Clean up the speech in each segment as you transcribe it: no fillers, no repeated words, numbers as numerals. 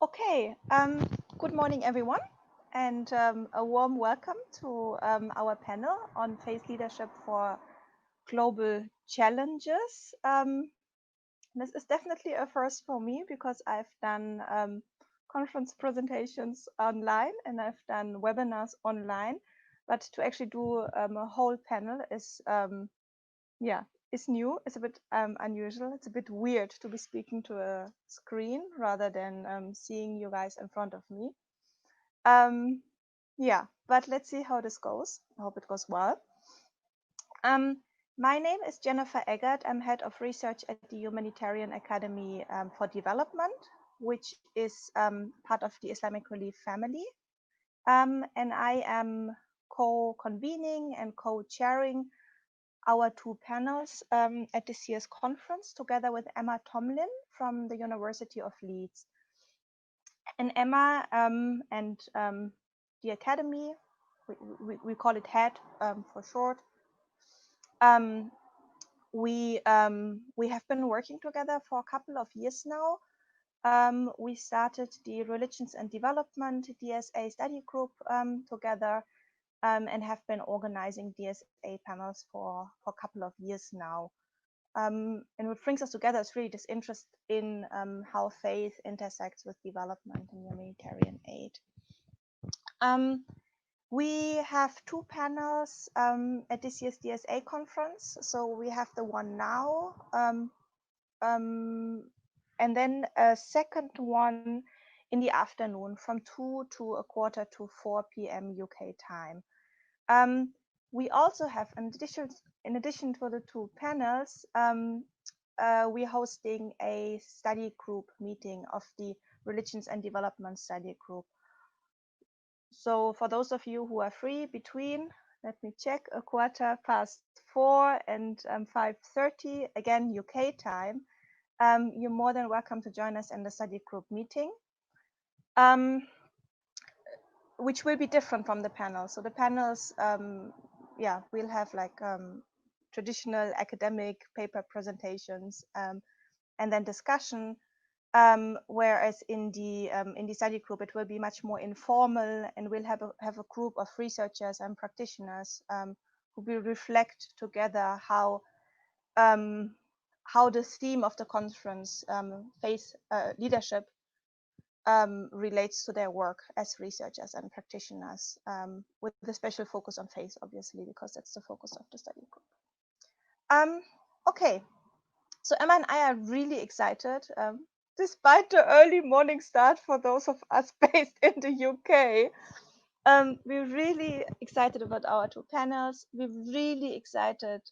Okay, good morning, everyone, and a warm welcome to our panel on faith leadership for global challenges. This is definitely a first for me because I've done conference presentations online and I've done webinars online, but to actually do a whole panel is is new. It's a bit unusual. It's a bit weird to be speaking to a screen rather than seeing you guys in front of me. But let's see how this goes. I hope it goes well. My name is Jennifer Eggert. I'm head of research at the Humanitarian Academy for Development, which is part of the Islamic Relief family. And I am co-convening and co-chairing our two panels at this year's conference together with Emma Tomlin from the University of Leeds. And Emma and the Academy, we call it HEAD for short, we have been working together for a couple of years now. We started the Religions and Development DSA study group together and have been organizing DSA panels for a couple of years now. And what brings us together is really this interest in how faith intersects with development and humanitarian aid. We have two panels at this year's DSA conference. So we have the one now, and then a second one in the afternoon from 2 to 3:45 p.m. UK time. We also have, in addition to the two panels, we're hosting a study group meeting of the Religions and Development Study Group. So for those of you who are free between, let me check, 4:15 and 5:30, again, UK time, you're more than welcome to join us in the study group meeting, which will be different from the panels. So the panels, we'll have like traditional academic paper presentations and then discussion. Whereas in the study group, it will be much more informal, and we'll have a group of researchers and practitioners who will reflect together how the theme of the conference, faith leadership, relates to their work as researchers and practitioners, with a special focus on faith, obviously, because that's the focus of the study group. Okay, so Emma and I are really excited. Despite the early morning start for those of us based in the UK, we're really excited about our two panels. We're really excited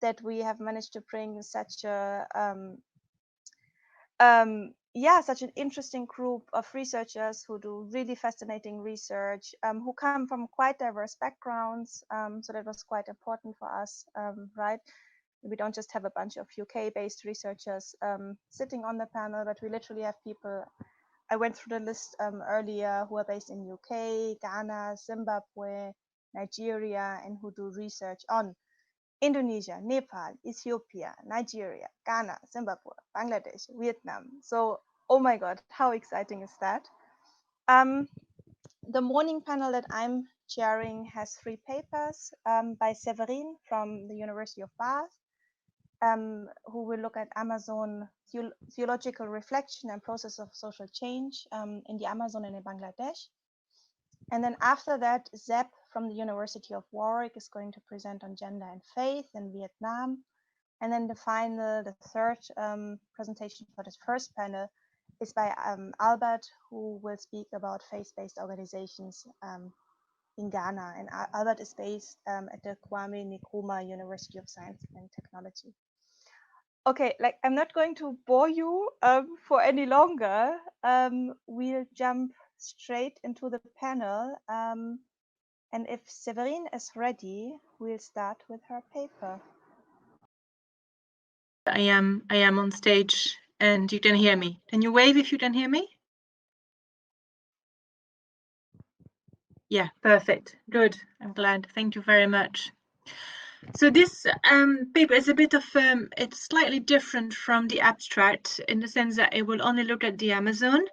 that we have managed to bring such a such an interesting group of researchers who do really fascinating research, who come from quite diverse backgrounds. So that was quite important for us, right? We don't just have a bunch of UK-based researchers sitting on the panel, but we literally have people, I went through the list earlier, who are based in UK, Ghana, Zimbabwe, Nigeria, and who do research on Indonesia, Nepal, Ethiopia, Nigeria, Ghana, Zimbabwe, Bangladesh, Vietnam. So, oh my God, how exciting is that? The morning panel that I'm chairing has 3 papers by Severin from the University of Bath, who will look at Amazon theological reflection and process of social change in the Amazon and in Bangladesh. And then after that, Zeb from the University of Warwick is going to present on gender and faith in Vietnam. And then the third presentation for this first panel is by Albert, who will speak about faith-based organizations in Ghana. And Albert is based at the Kwame Nkrumah University of Science and Technology. Okay, like I'm not going to bore you for any longer. We'll jump straight into the panel. And if Severine is ready, we'll start with her paper. I am on stage and you can hear me. Can you wave if you can hear me? Yeah, perfect. Good. I'm glad. Thank you very much. So this paper is a bit of, it's slightly different from the abstract in the sense that it will only look at the Amazon,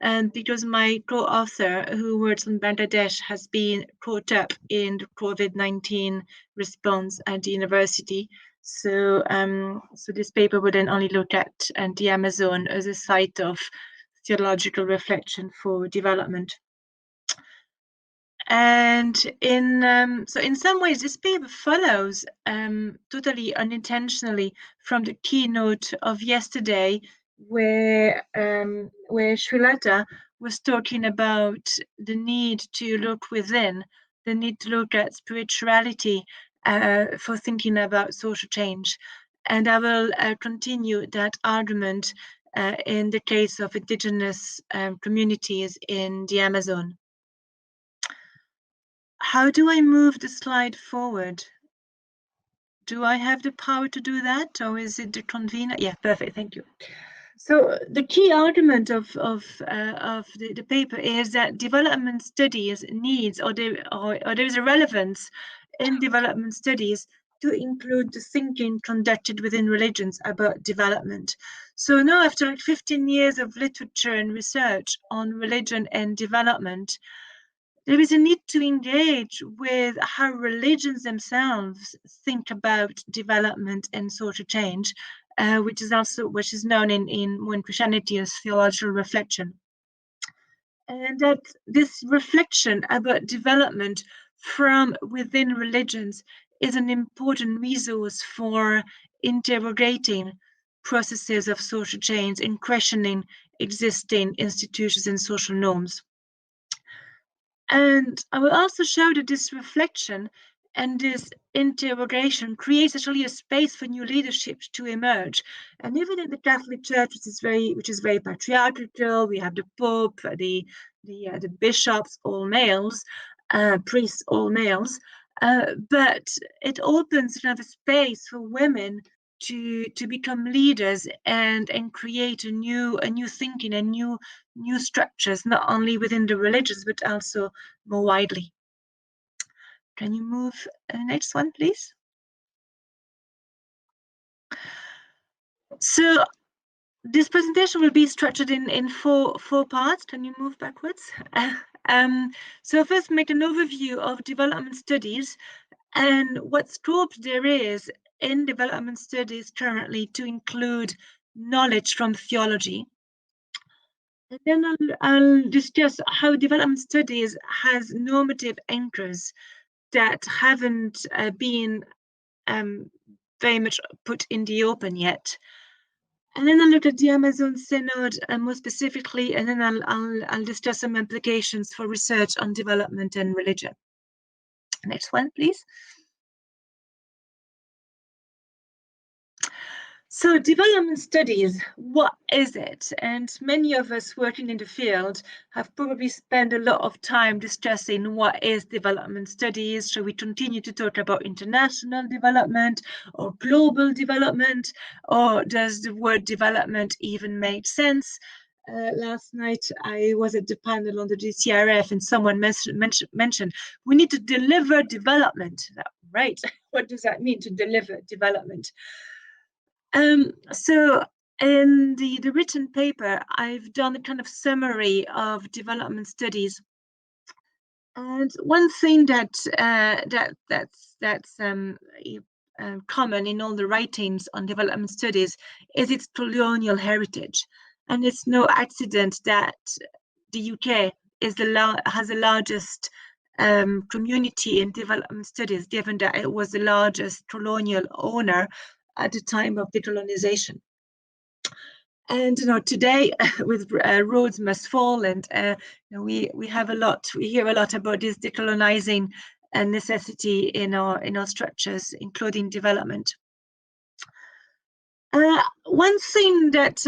and because my co-author who works in Bangladesh has been caught up in the COVID-19 response at the university. So, so this paper would then only look at the Amazon as a site of theological reflection for development. And so in some ways, this paper follows totally unintentionally from the keynote of yesterday, where Srilata was talking about the need to look within, the need to look at spirituality for thinking about social change. And I will continue that argument in the case of indigenous communities in the Amazon. How do I move the slide forward? Do I have the power to do that, or is it the convener? Yeah, perfect, thank you. So the key argument of the paper is that development studies needs, or there is a relevance in development studies to include the thinking conducted within religions about development. So now, after like 15 years of literature and research on religion and development, there is a need to engage with how religions themselves think about development and social change, which is known in Christianity as theological reflection. And that this reflection about development from within religions is an important resource for interrogating processes of social change and questioning existing institutions and social norms. And I will also show that this reflection and this interrogation creates actually a space for new leaderships to emerge. And even in the Catholic Church, which is very patriarchal, we have the Pope, the bishops, all males, priests, all males. But it opens another space for women to become leaders and create a new thinking and new structures, not only within the religions but also more widely. Can you move the next one, please? So this presentation will be structured in four parts. Can you move backwards? So first, make an overview of development studies and what scope there is in development studies currently to include knowledge from theology. And then I'll discuss how development studies has normative anchors that haven't been very much put in the open yet. And then I'll look at the Amazon Synod more specifically, and then I'll discuss some implications for research on development and religion. Next one, please. So development studies, what is it? And many of us working in the field have probably spent a lot of time discussing what is development studies. Shall we continue to talk about international development or global development? Or does the word development even make sense? Last night I was at the panel on the GCRF and someone mentioned we need to deliver development. Right, what does that mean to deliver development? So in the written paper, I've done a kind of summary of development studies. And one thing that's common in all the writings on development studies is its colonial heritage. And it's no accident that the UK has the largest community in development studies, given that it was the largest colonial owner at the time of decolonization. And today, with roads must fall, and we hear a lot about this decolonizing necessity in our structures, including development. One thing that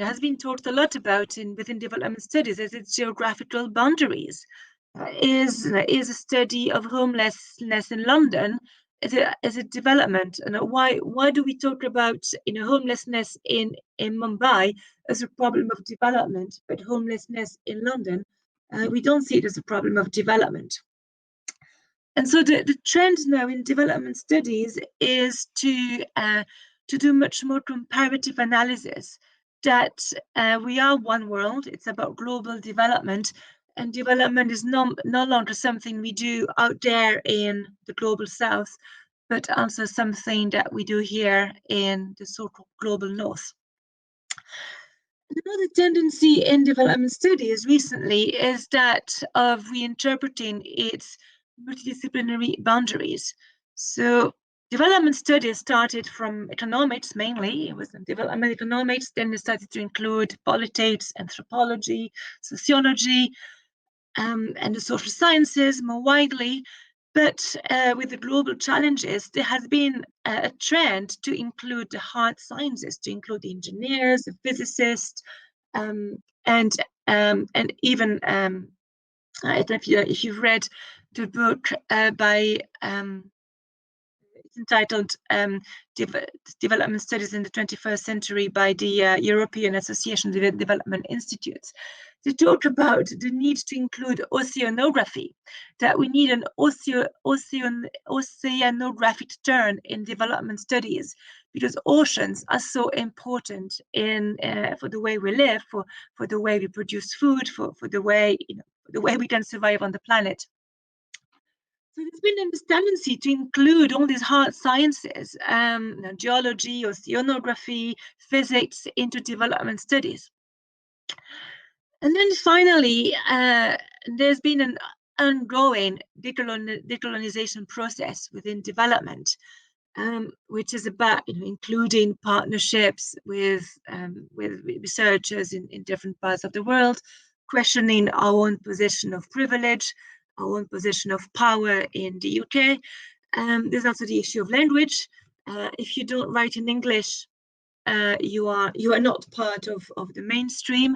has been talked a lot about within development studies is its geographical boundaries. Is a study of homelessness in London as a development, and why do we talk about homelessness in Mumbai as a problem of development, but homelessness in London we don't see it as a problem of development? And so the trend now in development studies is to do much more comparative analysis, that we are one world, it's about global development, and development is no longer something we do out there in the global south, but also something that we do here in the so-called global north. Another tendency in development studies recently is that of reinterpreting its multidisciplinary boundaries. So development studies started from economics mainly. It was in development economics, then it started to include politics, anthropology, sociology, and the social sciences more widely. But with the global challenges, there has been a trend to include the hard sciences, to include the engineers, the physicists, and even I don't know if you've read the book by it's entitled Development Studies in the 21st Century by the European Association of Development Institutes. They talk about the need to include oceanography, that we need an oceanographic turn in development studies, because oceans are so important in for the way we live, for the way we produce food, for the way we can survive on the planet. So there's been this tendency to include all these hard sciences, geology, oceanography, physics, into development studies. And then finally, there's been an ongoing decolonization process within development, which is about including partnerships with researchers in different parts of the world, questioning our own position of privilege, our own position of power in the UK. There's also the issue of language. If you don't write in English, you are not part of the mainstream.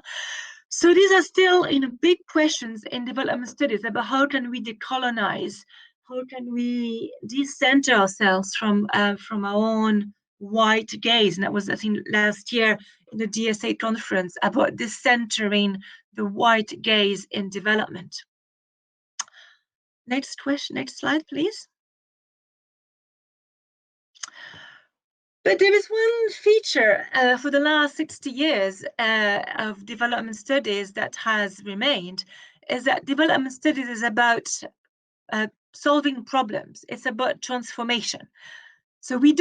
So these are still big questions in development studies about how can we decolonize, how can we decenter ourselves from our own white gaze. And that was, I think, last year in the DSA conference about decentering the white gaze in development. Next slide, please. But there is one feature for the last 60 years of development studies that has remained, is that development studies is about solving problems. It's about transformation. So we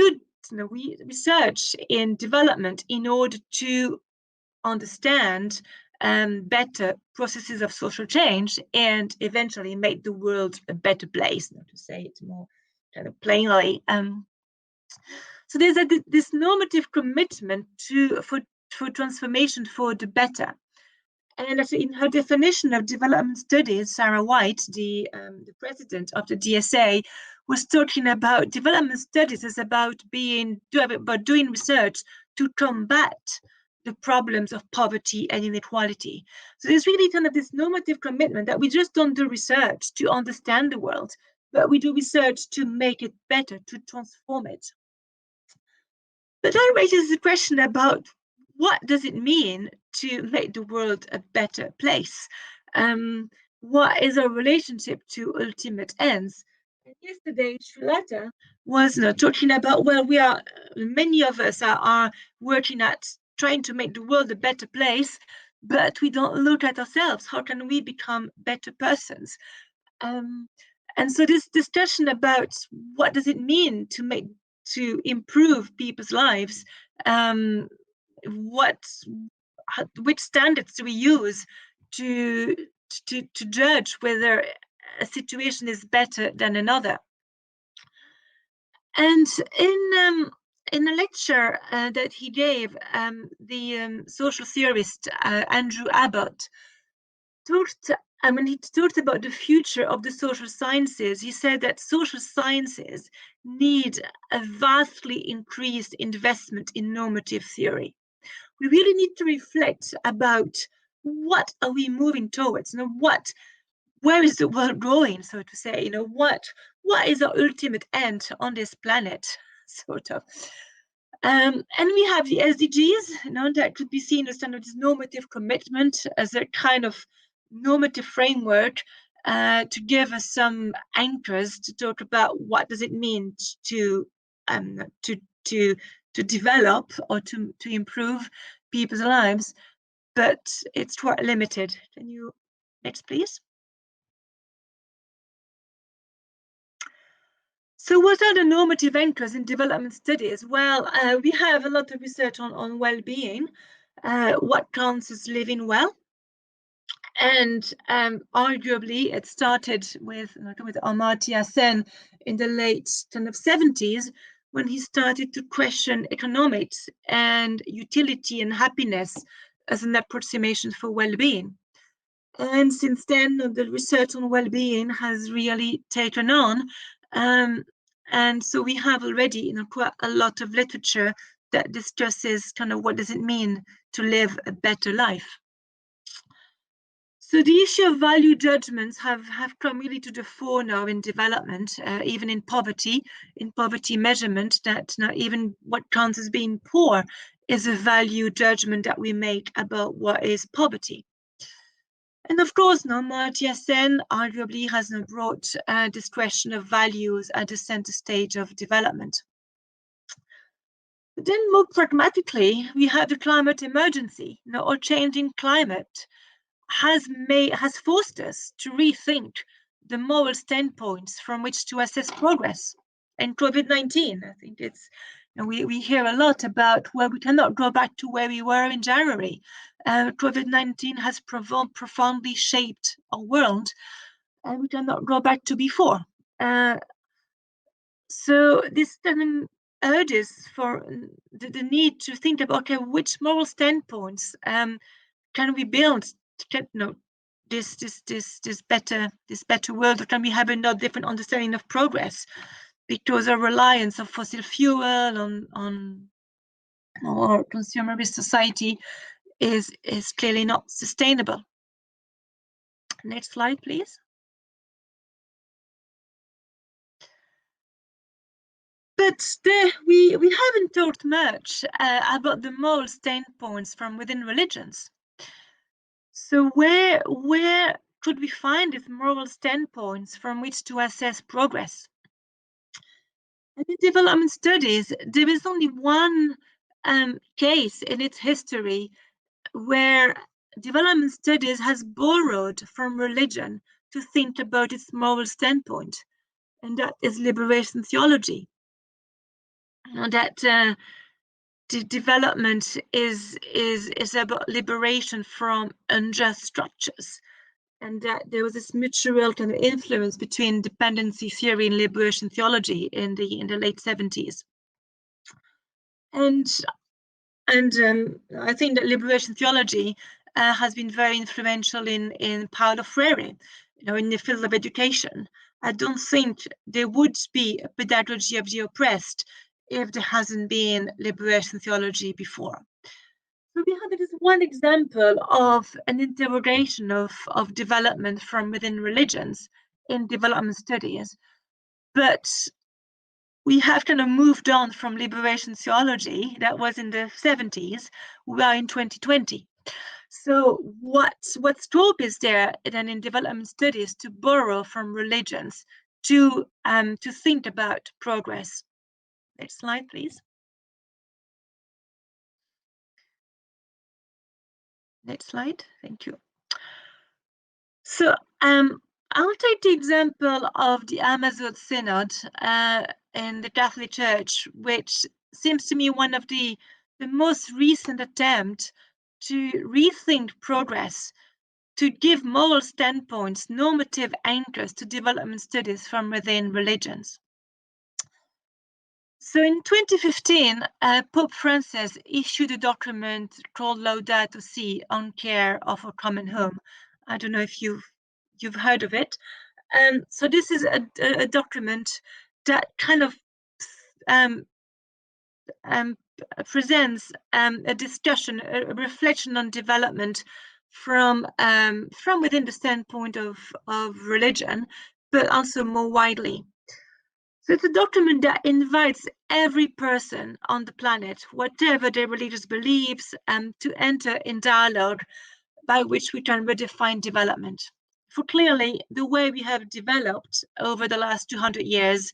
research in development in order to understand better processes of social change and eventually make the world a better place, to say it more kind of plainly. So there's this normative commitment for transformation for the better. And in her definition of development studies, Sarah White, the president of the DSA, was talking about development studies as about doing research to combat the problems of poverty and inequality. So there's really kind of this normative commitment that we just don't do research to understand the world, but we do research to make it better, to transform it. But that raises the question about what does it mean to make the world a better place? What is our relationship to ultimate ends? And yesterday, Srilata was talking about, well, many of us are working at trying to make the world a better place, but we don't look at ourselves. How can we become better persons? And so this discussion about what does it mean to improve people's lives, which standards do we use to judge whether a situation is better than another? And in a lecture that he gave, the social theorist Andrew Abbott when he talked about the future of the social sciences, he said that social sciences need a vastly increased investment in normative theory. We really need to reflect about what are we moving towards, where is the world going, so to say, what is our ultimate end on this planet, sort of. And we have the SDGs, that could be seen as kind of this normative commitment, as a kind of normative framework to give us some anchors to talk about what does it mean to develop or to improve people's lives, but it's quite limited. Can you next, please? So what are the normative anchors in development studies? Well, we have a lot of research on well-being, what counts as living well. And arguably, it started with Amartya Sen in the late kind of 70s, when he started to question economics and utility and happiness as an approximation for well-being. And since then, the research on well-being has really taken on. And so we have already quite a lot of literature that discusses kind of what does it mean to live a better life. So the issue of value judgments have come really to the fore now in development, even in poverty measurement, that now even what counts as being poor is a value judgment that we make about what is poverty. And of course, now Amartya Sen arguably has now brought this question of values at the center stage of development. But then more pragmatically, we have the climate emergency. Now, our changing climate has forced us to rethink the moral standpoints from which to assess progress. And COVID-19, I think it's, we hear a lot about where we cannot go back to where we were in January. COVID-19 has profoundly shaped our world, and we cannot go back to before. So this then urges for the need to think about, okay, which moral standpoints can we build to get this better world, or can we have a different understanding of progress? Because our reliance on fossil fuel, on our consumerist society is clearly not sustainable. Next slide, please. But we haven't talked much about the moral standpoints from within religions. So where could we find these moral standpoints from which to assess progress? And in development studies, there is only one case in its history where development studies has borrowed from religion to think about its moral standpoint, and that is liberation theology. That the development is about liberation from unjust structures, and that there was this mutual kind of influence between dependency theory and liberation theology in the late 70s. And I think that liberation theology has been very influential in Paulo Freire, in the field of education. I don't think there would be a pedagogy of the oppressed if there hasn't been liberation theology before. So we have this one example of an interrogation of development from within religions in development studies. But we have kind of moved on from liberation theology that was in the 70s. We are in 2020. So what scope is there then in development studies to borrow from religions to think about progress? Next slide, please. Next slide, thank you. So I'll take the example of the Amazon Synod in the Catholic Church, which seems to me one of the most recent attempts to rethink progress, to give moral standpoints, normative anchors to development studies from within religions. So in 2015, Pope Francis issued a document called Laudato Si on care of a common home. I don't know if you've heard of it. So this is a document that kind of presents a discussion, a reflection on development from within the standpoint of religion, but also more widely. So it's a document that invites every person on the planet, whatever their religious beliefs, to enter in dialogue by which we can redefine development. for clearly the way we have developed over the last 200 years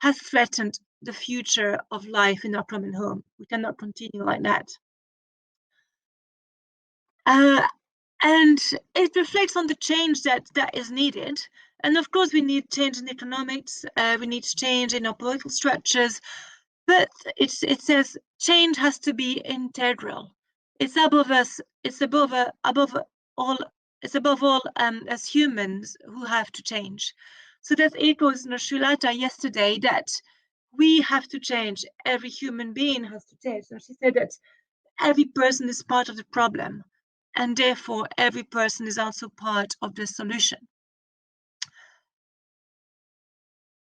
has threatened the future of life in our common home. We cannot continue like that. And it reflects on the change that is needed. And of course, we need change in economics, we need change in our political structures, but it says change has to be integral. It's above us, it's above all, it's above all as humans who have to change. So that echoes in Srilata yesterday that we have to change, every human being has to change. So she said that every person is part of the problem, and therefore every person is also part of the solution.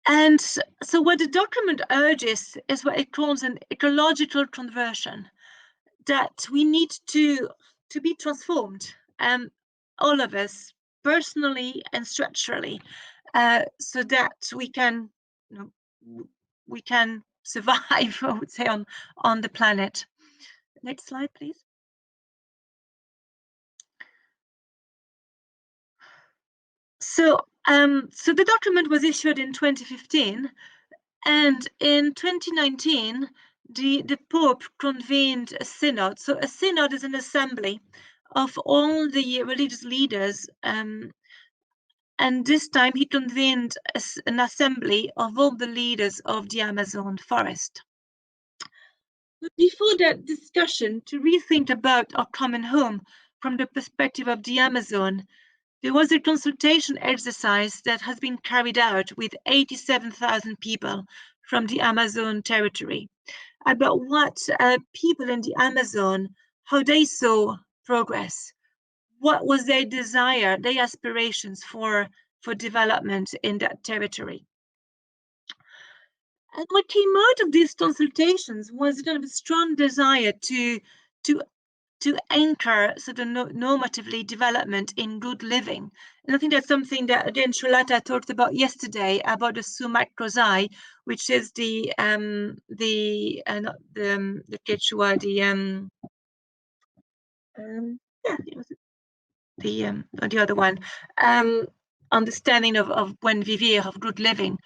And so what the document urges is what it calls an ecological conversion, that we need to be transformed, all of us, personally and structurally, so that we can, we can survive, I would say, on the planet. Next slide, please. So, so the document was issued in 2015, and in 2019, the Pope convened a synod. So a synod is an assembly of all the religious leaders, and this time he convened an assembly of all the leaders of the Amazon forest. But before that discussion, to rethink about our common home from the perspective of the Amazon, there was a consultation exercise that has been carried out with 87,000 people from the Amazon territory about what people in the Amazon, how they saw progress, what was their desire, their aspirations for development in that territory. And what came out of these consultations was kind of a strong desire to anchor sort of normatively development in good living. And I think that's something that, again, Srilata talked about yesterday, about the Sumak Kozai, which is the Quechua, the other one, understanding of buen vivir, of good living.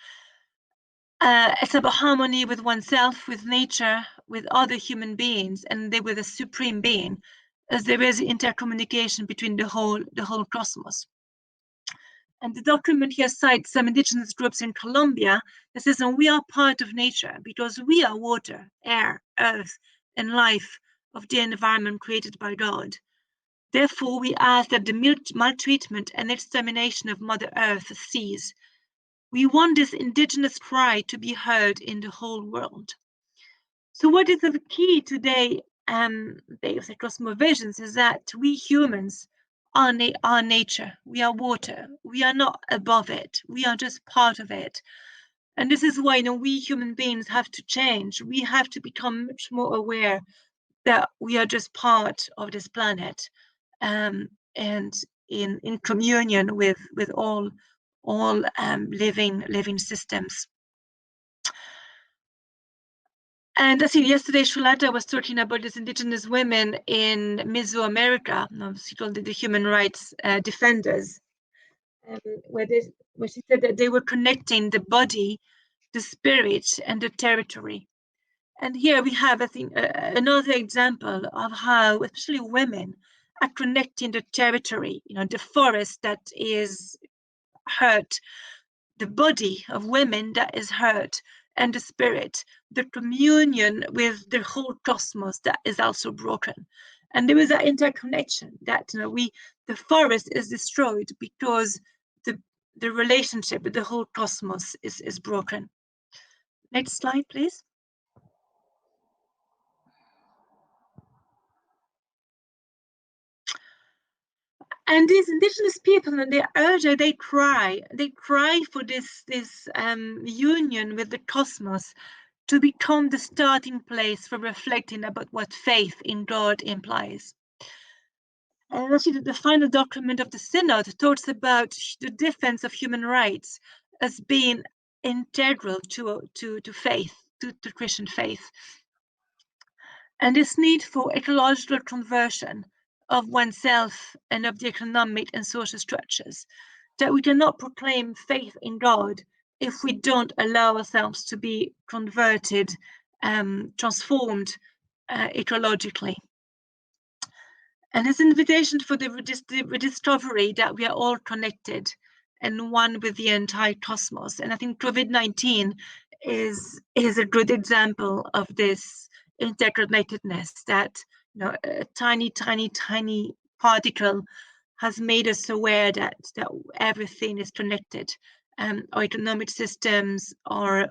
It's about harmony with oneself, with nature, with other human beings, and with a supreme being, as there is intercommunication between the whole cosmos. And the document here cites some indigenous groups in Colombia that says, and we are part of nature because we are water, air, earth, and life of the environment created by God. Therefore, we ask that the maltreatment and extermination of Mother Earth cease. We want this indigenous cry to be heard in the whole world. So what is the key today, based across cosmovisions, is that we humans are nature. We are water. We are not above it. We are just part of it. And this is why, we human beings have to change. We have to become much more aware that we are just part of this planet, and in communion with all living systems. And I think yesterday Srilata was talking about these indigenous women in Mesoamerica, she called it the human rights defenders, where she said that they were connecting the body, the spirit, and the territory. And here we have, I think, another example of how, especially women, are connecting the territory, the forest that is hurt, the body of women that is hurt, and the spirit, the communion with the whole cosmos that is also broken. And there is that interconnection that the forest is destroyed because the relationship with the whole cosmos is broken. Next slide, please. And these indigenous people, and they cry for this union with the cosmos to become the starting place for reflecting about what faith in God implies. And actually, the final document of the Synod talks about the defense of human rights as being integral to faith, to Christian faith. And this need for ecological conversion of oneself and of the economic and social structures. that we cannot proclaim faith in God if we don't allow ourselves to be converted, transformed ecologically. And his invitation for the rediscovery that we are all connected and one with the entire cosmos. And I think COVID-19 is a good example of this interconnectedness, that a tiny, tiny, tiny particle has made us aware that everything is connected. Our economic systems, or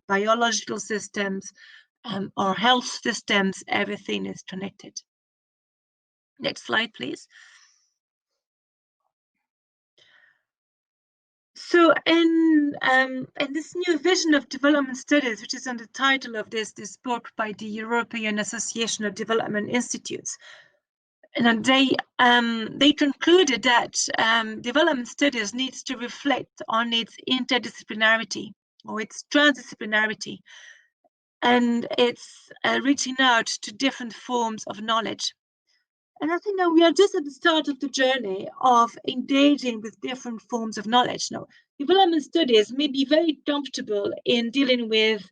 biological systems, our health systems, everything is connected. Next slide, please. So in this new vision of development studies, which is on the title of this book by the European Association of Development Institutes, and they concluded that development studies needs to reflect on its interdisciplinarity or its transdisciplinarity, and it's reaching out to different forms of knowledge. And I think now we are just at the start of the journey of engaging with different forms of knowledge. Now, development studies may be very comfortable in dealing with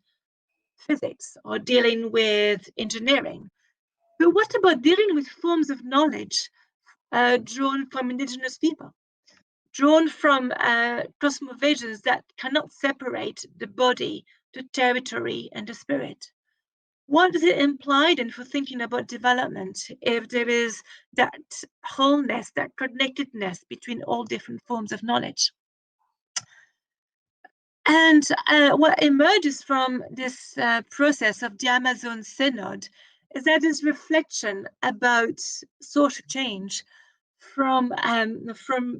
physics or dealing with engineering. But what about dealing with forms of knowledge drawn from indigenous people, drawn from cosmovisions that cannot separate the body, the territory, and the spirit? What does it imply then for thinking about development if there is that wholeness, that connectedness between all different forms of knowledge? And what emerges from this process of the Amazon Synod is that this reflection about social change from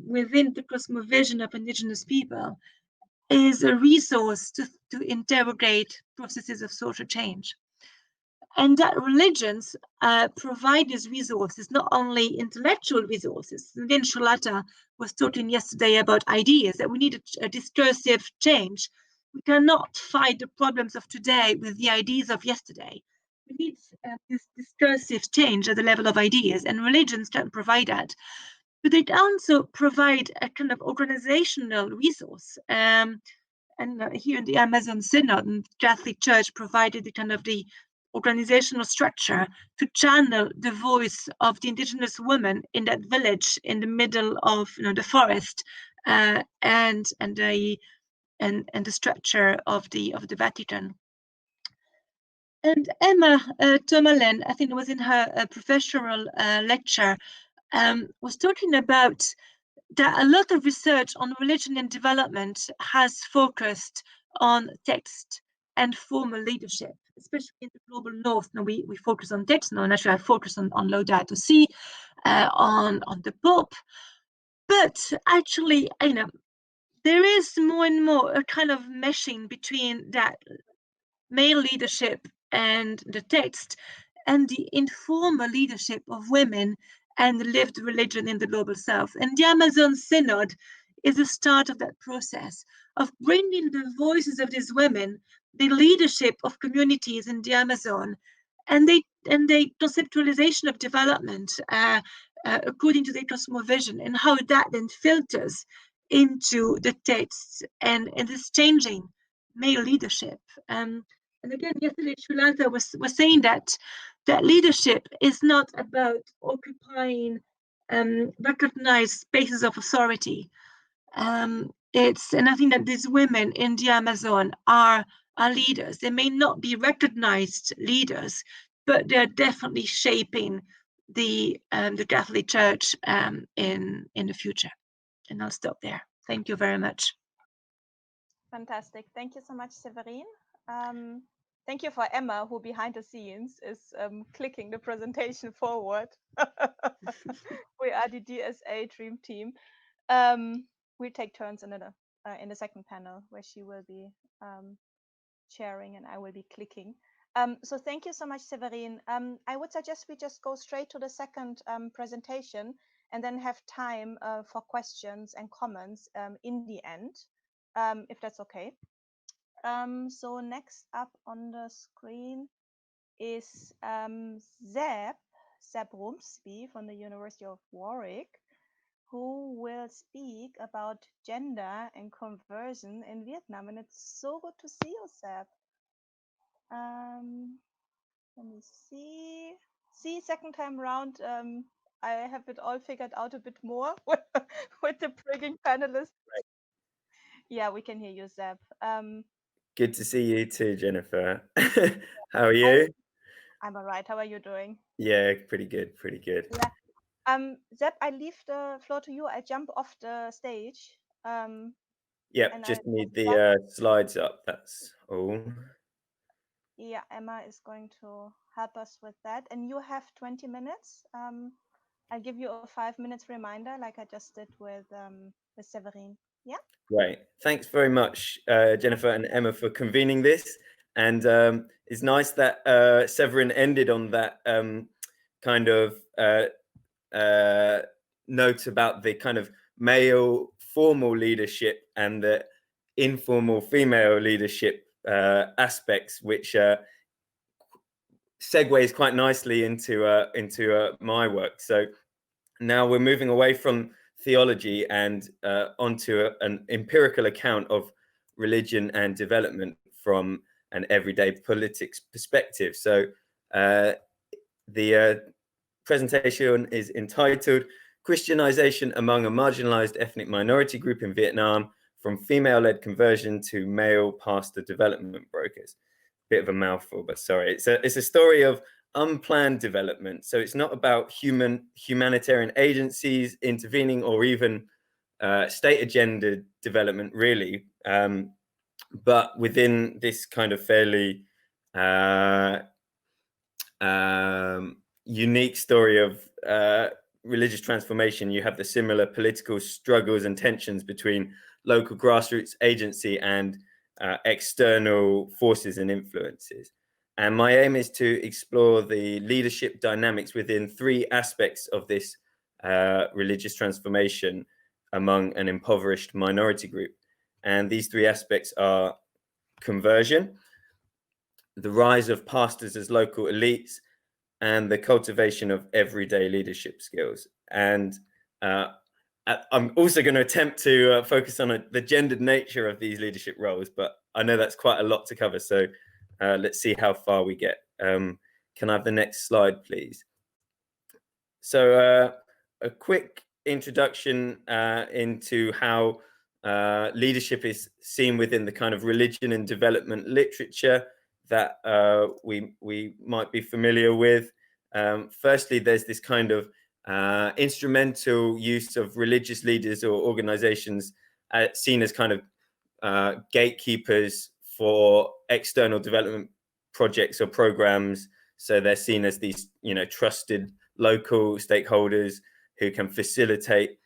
within the cosmovision of indigenous people is a resource to interrogate processes of social change. And that religions provide these resources, not only intellectual resources. Again, Shalata was talking yesterday about ideas, that we need a discursive change. We cannot fight the problems of today with the ideas of yesterday. We need this discursive change at the level of ideas, and religions can provide that. But they also provide a kind of organizational resource. And here in the Amazon Synod, the Catholic Church provided the kind of the organizational structure to channel the voice of the indigenous woman in that village in the middle of the forest, and the structure of the Vatican. And Emma Tomalin, I think it was in her professional lecture, was talking about that a lot of research on religion and development has focused on text and formal leadership, especially in the global north. Now we focus on text now, and actually I focus on Laudato Si, on the Pope. But actually, there is more and more a kind of meshing between that male leadership and the text, and the informal leadership of women and the lived religion in the global south. And the Amazon Synod is the start of that process of bringing the voices of these women, the leadership of communities in the Amazon, and the conceptualization of development according to their cosmovision, and how that then filters into the texts and this changing male leadership. And again, yesterday, Shulanta was saying that leadership is not about occupying recognized spaces of authority. And I think that these women in the Amazon are leaders. They may not be recognized leaders, but they're definitely shaping the Catholic Church in the future. And I'll stop there. Thank you very much. Fantastic. Thank you so much, Severin. Thank you for Emma, who behind the scenes is clicking the presentation forward. We are the DSA Dream Team. We'll take turns in the second panel, where she will be sharing and I will be clicking. So thank you so much, Severin. I would suggest we just go straight to the second presentation and then have time for questions and comments in the end, if that's okay. So next up on the screen is Seb Rumsby from the University of Warwick, who will speak about gender and conversion in Vietnam. And it's so good to see you, Seb. Let me see. See, second time round, I have it all figured out a bit more with the frigging panelists. Yeah, we can hear you, Zeb. Good to see you too, Jennifer. How are you? I'm all right. How are you doing? Yeah, pretty good, pretty good. Yeah. Zeb, I leave the floor to you. I jump off the stage. Yeah, just need the slides up, that's all. Yeah, Emma is going to help us with that. And you have 20 minutes. I'll give you a 5 minutes reminder like I just did with Severin. Yeah. Great. Thanks very much, Jennifer and Emma, for convening this. And it's nice that Severin ended on that kind of note about the kind of male formal leadership and the informal female leadership aspects, which segues quite nicely into my work. So now we're moving away from theology and onto an empirical account of religion and development from an everyday politics perspective. So the presentation is entitled Christianization Among a Marginalized Ethnic Minority Group in Vietnam, from Female-Led Conversion to Male Pastor Development Brokers. Bit of a mouthful, but sorry. It's a story of unplanned development. So it's not about humanitarian agencies intervening or even state agenda development, really. But within this kind of fairly unique story of religious transformation, you have the similar political struggles and tensions between local grassroots agency and external forces and influences. And my aim is to explore the leadership dynamics within three aspects of this religious transformation among an impoverished minority group. And these three aspects are conversion, the rise of pastors as local elites, and the cultivation of everyday leadership skills. And I'm also going to attempt to focus on the gendered nature of these leadership roles, but I know that's quite a lot to cover. So let's see how far we get. Can I have the next slide, please? So a quick introduction into how leadership is seen within the kind of religion and development literature that we might be familiar with. Firstly, there's this kind of instrumental use of religious leaders or organizations seen as kind of gatekeepers for external development projects or programs. So they're seen as these, trusted local stakeholders who can facilitate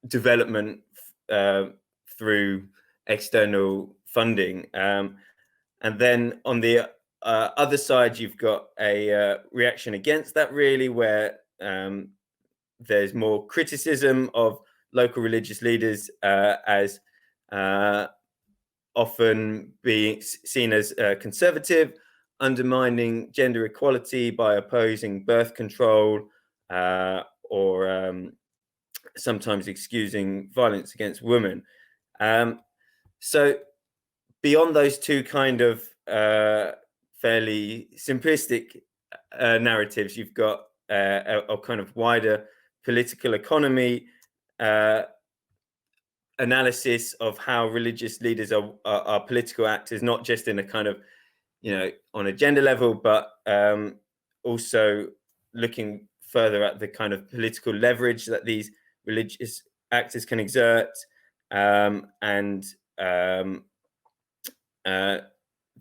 development through external funding. And then on the other side, you've got a reaction against that, really, where there's more criticism of local religious leaders as often being seen as conservative, undermining gender equality by opposing birth control or sometimes excusing violence against women. So beyond those two kind of fairly simplistic narratives, you've got a kind of wider political economy analysis of how religious leaders are political actors, not just in a kind of, on a gender level, but also looking further at the kind of political leverage that these religious actors can exert. And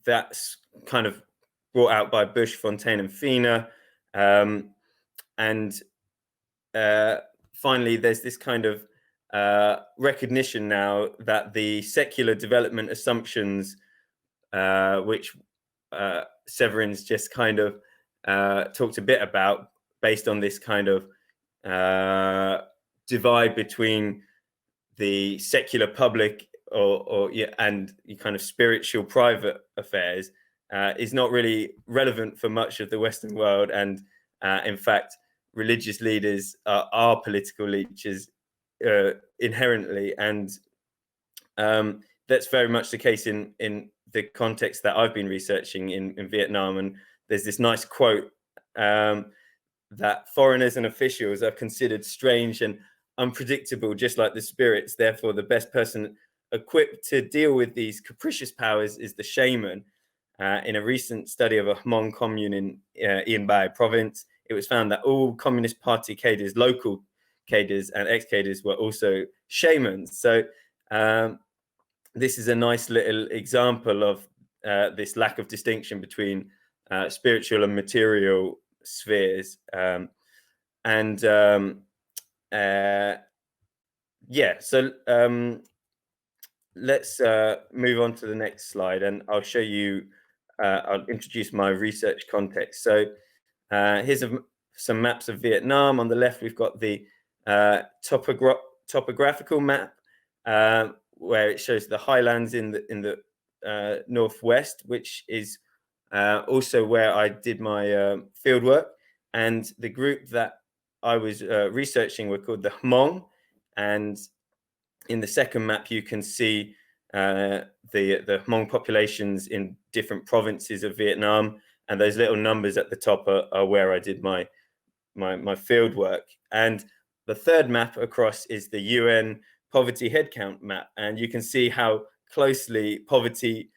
that's kind of brought out by Bush, Fontaine, and Fina. And finally, there's this kind of recognition now that the secular development assumptions, which Severin's just kind of talked a bit about, based on this kind of divide between the secular public and kind of spiritual private affairs, is not really relevant for much of the Western world. And in fact, religious leaders are political leaders inherently, and that's very much the case in the context that I've been researching in Vietnam. And there's this nice quote that foreigners and officials are considered strange and unpredictable, just like the spirits. Therefore, the best person equipped to deal with these capricious powers is the shaman. In a recent study of a Hmong commune in Yên Bai province, it was found that all Communist Party cadres, local cadres and ex-cadres, were also shamans. So this is a nice little example of this lack of distinction between spiritual and material spheres. Yeah, so let's move on to the next slide, and I'll show you, I'll introduce my research context. So here's some maps of Vietnam. On the left, we've got the topographical map, where it shows the highlands in the northwest, which is also where I did my field work. And the group that I was researching were called the Hmong. And in the second map, you can see the Hmong populations in different provinces of Vietnam, and those little numbers at the top are where I did my field work. And the third map across is the UN poverty headcount map, and you can see how closely poverty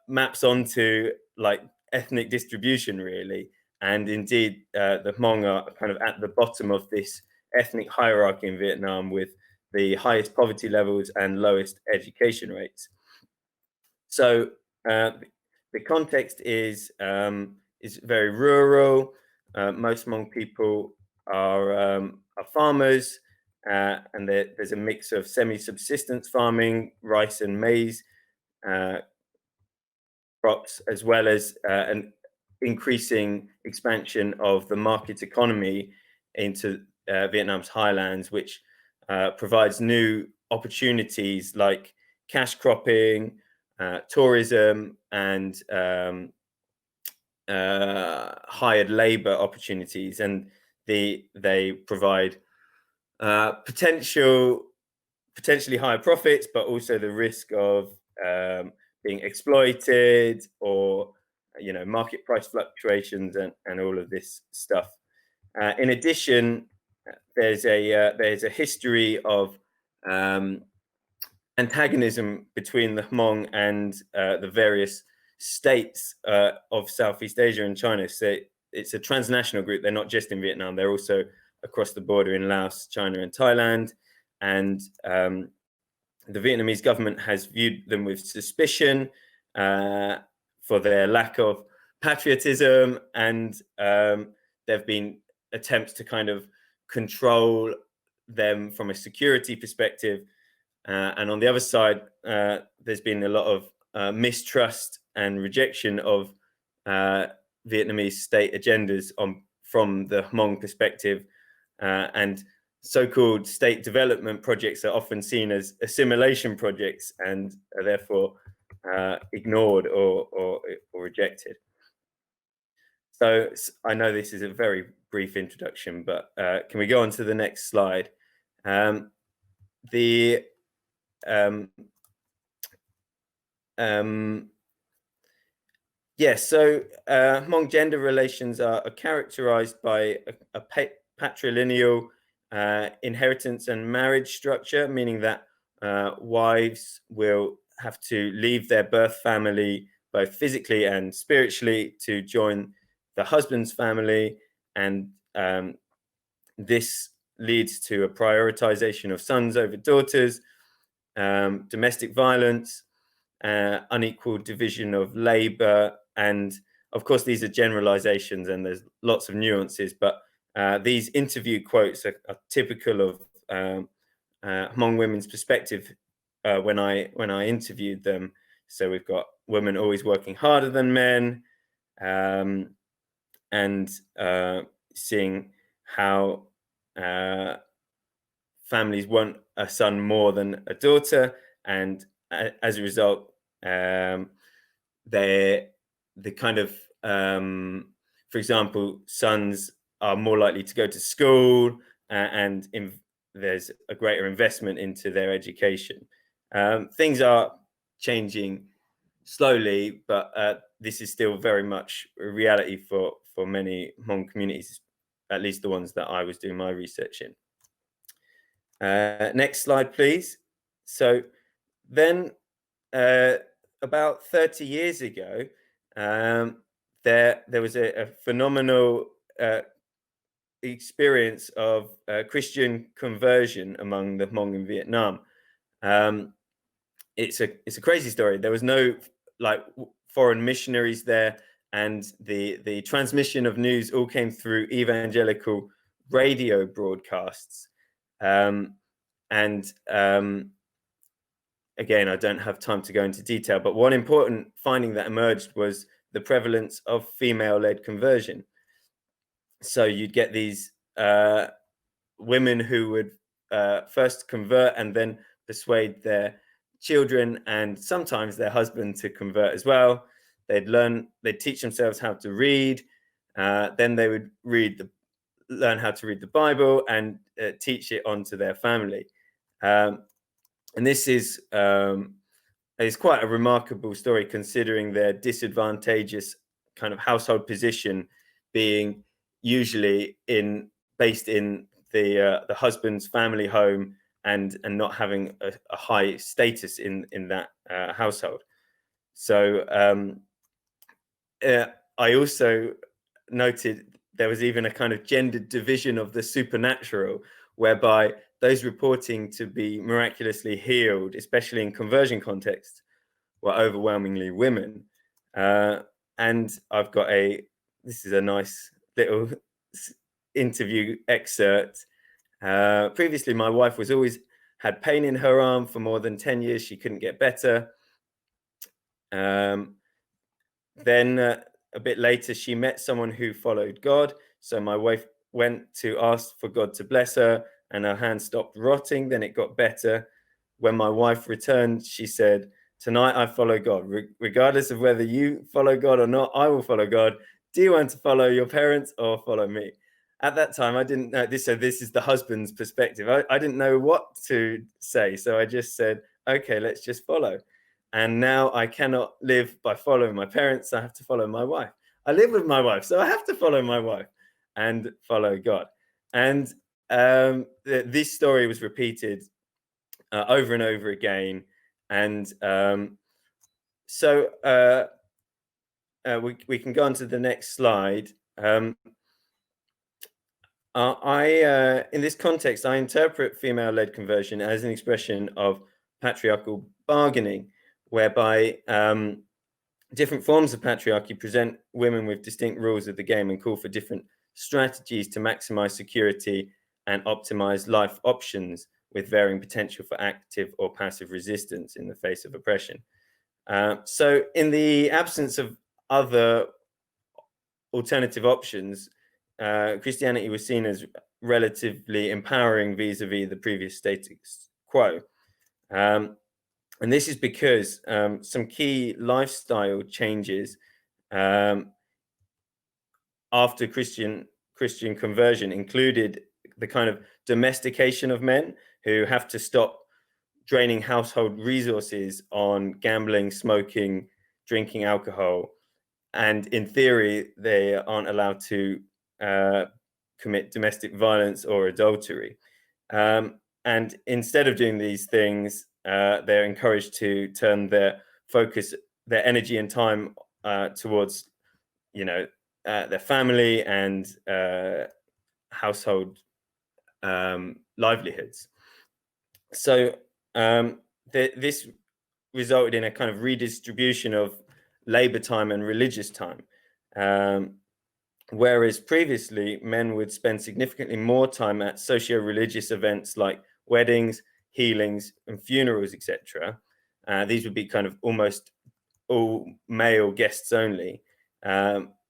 maps onto like ethnic distribution, really. And indeed, the Hmong are kind of at the bottom of this ethnic hierarchy in Vietnam, with the highest poverty levels and lowest education rates. So the context is very rural. Most Hmong people are farmers, and there's a mix of semi-subsistence farming, rice and maize crops, as well as an increasing expansion of the market economy into Vietnam's highlands, which provides new opportunities like cash cropping, tourism, and hired labor opportunities. And they provide potentially higher profits, but also the risk of being exploited, or market price fluctuations and all of this stuff. In addition, there's a history of antagonism between the Hmong and the various states of Southeast Asia and China. So it's a transnational group. They're not just in Vietnam, they're also across the border in Laos, China, and Thailand. And the Vietnamese government has viewed them with suspicion for their lack of patriotism, and there have been attempts to kind of control them from a security perspective. And on the other side, there's been a lot of mistrust and rejection of Vietnamese state agendas from the Hmong perspective. And so-called state development projects are often seen as assimilation projects, and are therefore ignored or rejected. So I know this is a very brief introduction, but can we go on to the next slide? Yes, so Hmong gender relations are characterized by a patrilineal inheritance and marriage structure, meaning that wives will have to leave their birth family, both physically and spiritually, to join the husband's family. And this leads to a prioritization of sons over daughters, domestic violence, unequal division of labor. And of course, these are generalizations and there's lots of nuances, but these interview quotes are typical of Hmong women's perspective when I interviewed them. So we've got women always working harder than men, and seeing how families want a son more than a daughter, and as a result, the kind of, for example, sons are more likely to go to school, and there's a greater investment into their education. Things are changing slowly, but this is still very much a reality for many Hmong communities, at least the ones that I was doing my research in. Next slide, please. So then about 30 years ago, there was a phenomenal experience of Christian conversion among the Hmong in Vietnam. It's a crazy story. There was no foreign missionaries there, and the transmission of news all came through evangelical radio broadcasts. Again, I don't have time to go into detail, but one important finding that emerged was the prevalence of female-led conversion. So you'd get these women who would first convert and then persuade their children and sometimes their husband to convert as well. They'd teach themselves how to read. Then they would learn how to read the Bible and teach it on to their family. And this is quite a remarkable story, considering their disadvantageous kind of household position, being usually based in the husband's family home and not having a high status in that household. So I also noted there was even a kind of gendered division of the supernatural, whereby those reporting to be miraculously healed, especially in conversion contexts, were overwhelmingly women. And I've got this is a nice little interview excerpt. Previously, my wife had pain in her arm for more than 10 years. She couldn't get better. Then a bit later, she met someone who followed God. So my wife went to ask for God to bless her, and her hand stopped rotting. Then it got better. When my wife returned, she said, "Tonight I follow God. Regardless of whether you follow God or not, I will follow God. Do you want to follow your parents or follow me?" At that time, I didn't know this. So this is the husband's perspective. I didn't know what to say. So I just said, "Okay, let's just follow." And now I cannot live by following my parents. I have to follow my wife. I live with my wife, so I have to follow my wife and follow God. And this story was repeated over and over again. And so we can go on to the next slide. In this context, I interpret female-led conversion as an expression of patriarchal bargaining, whereby different forms of patriarchy present women with distinct rules of the game and call for different strategies to maximize security and optimize life options, with varying potential for active or passive resistance in the face of oppression. So in the absence of other alternative options, Christianity was seen as relatively empowering vis-a-vis the previous status quo. And this is because some key lifestyle changes after Christian conversion included the kind of domestication of men who have to stop draining household resources on gambling, smoking, drinking alcohol. And in theory, they aren't allowed to commit domestic violence or adultery. And instead of doing these things, they're encouraged to turn their focus, their energy and time towards, their family and household livelihoods. So this resulted in a kind of redistribution of labor time and religious time. Whereas previously, men would spend significantly more time at socio-religious events like weddings, healings, and funerals, etc. These would be kind of almost all male guests only.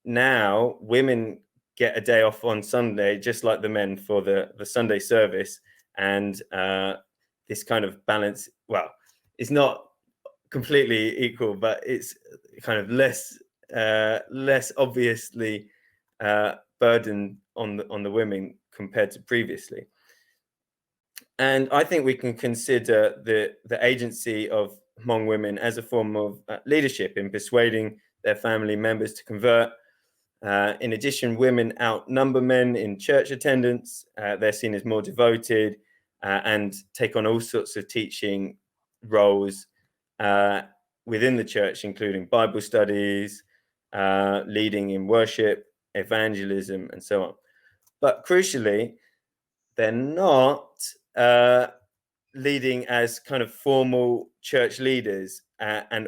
Now, women get a day off on Sunday, just like the men, for the Sunday service. And this kind of balance, well, it's not completely equal, but it's kind of less obviously burden on the women compared to previously. And I think we can consider the agency of Hmong women as a form of leadership in persuading their family members to convert. In addition, women outnumber men in church attendance. They're seen as more devoted and take on all sorts of teaching roles within the church, including Bible studies, leading in worship, evangelism, and so on. But crucially, they're not leading as kind of formal church leaders, and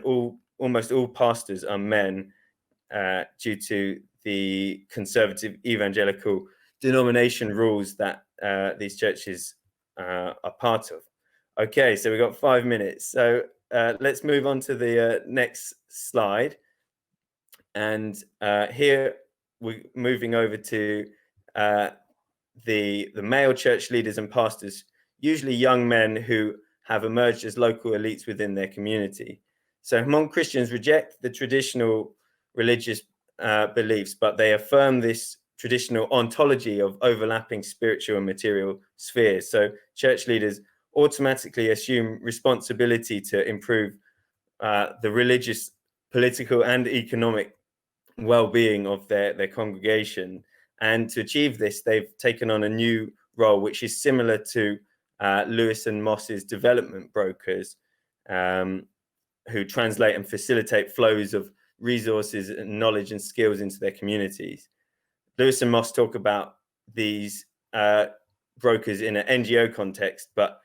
almost all pastors are men due to the conservative evangelical denomination rules that these churches are part of. Okay, so we've got 5 minutes. So let's move on to the next slide. And here we're moving over to the male church leaders and pastors, usually young men who have emerged as local elites within their community. So Hmong Christians reject the traditional religious beliefs, but they affirm this traditional ontology of overlapping spiritual and material spheres. So church leaders automatically assume responsibility to improve the religious, political, and economic well-being of their congregation. And to achieve this, they've taken on a new role, which is similar to Lewis and Moss's development brokers, who translate and facilitate flows of resources and knowledge and skills into their communities. Lewis and Moss talk about these brokers in an NGO context, but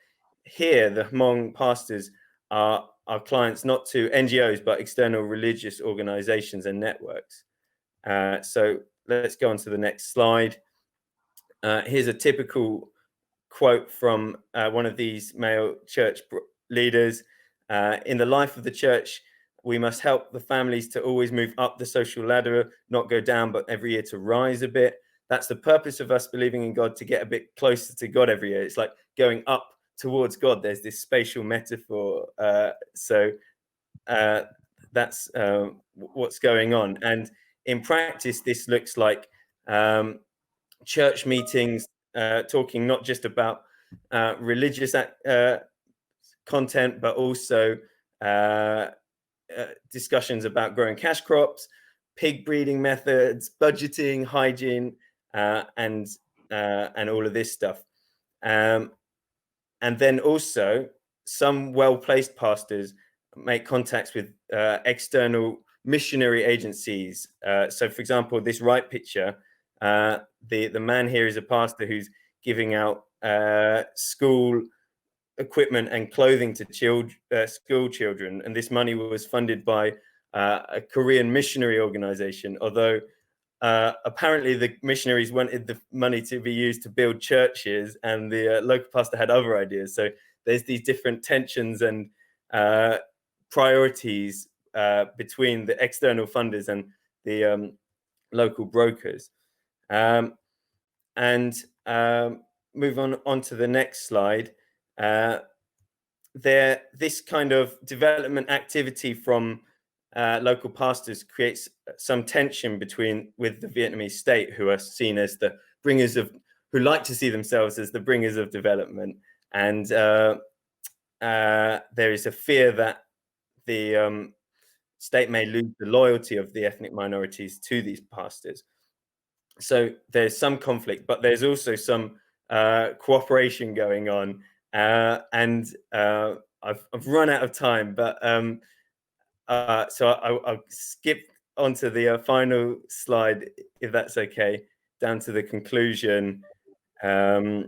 here the Hmong pastors are clients not to NGOs, but external religious organizations and networks. So let's go on to the next slide. Here's a typical quote from one of these male church leaders. In the life of the church, we must help the families to always move up the social ladder, not go down, but every year to rise a bit. That's the purpose of us believing in God, to get a bit closer to God every year. It's like going up towards God. There's this spatial metaphor. So that's what's going on. And in practice, this looks like church meetings, talking not just about religious content, but also discussions about growing cash crops, pig breeding methods, budgeting, hygiene, and all of this stuff. And then also some well-placed pastors make contacts with external missionary agencies. So for example, this right picture, the man here is a pastor who's giving out school equipment and clothing to school children, and this money was funded by a Korean missionary organization, although apparently the missionaries wanted the money to be used to build churches, and the local pastor had other ideas. So there's these different tensions and priorities between the external funders and the local brokers. Move on to the next slide. This kind of development activity from local pastors creates some tension with the Vietnamese state, who are seen as the bringers of, who like to see themselves as the bringers of development. And there is a fear that the state may lose the loyalty of the ethnic minorities to these pastors. So there's some conflict, but there's also some cooperation going on. And I've run out of time, but so I'll skip onto the final slide, if that's okay, down to the conclusion. Yeah,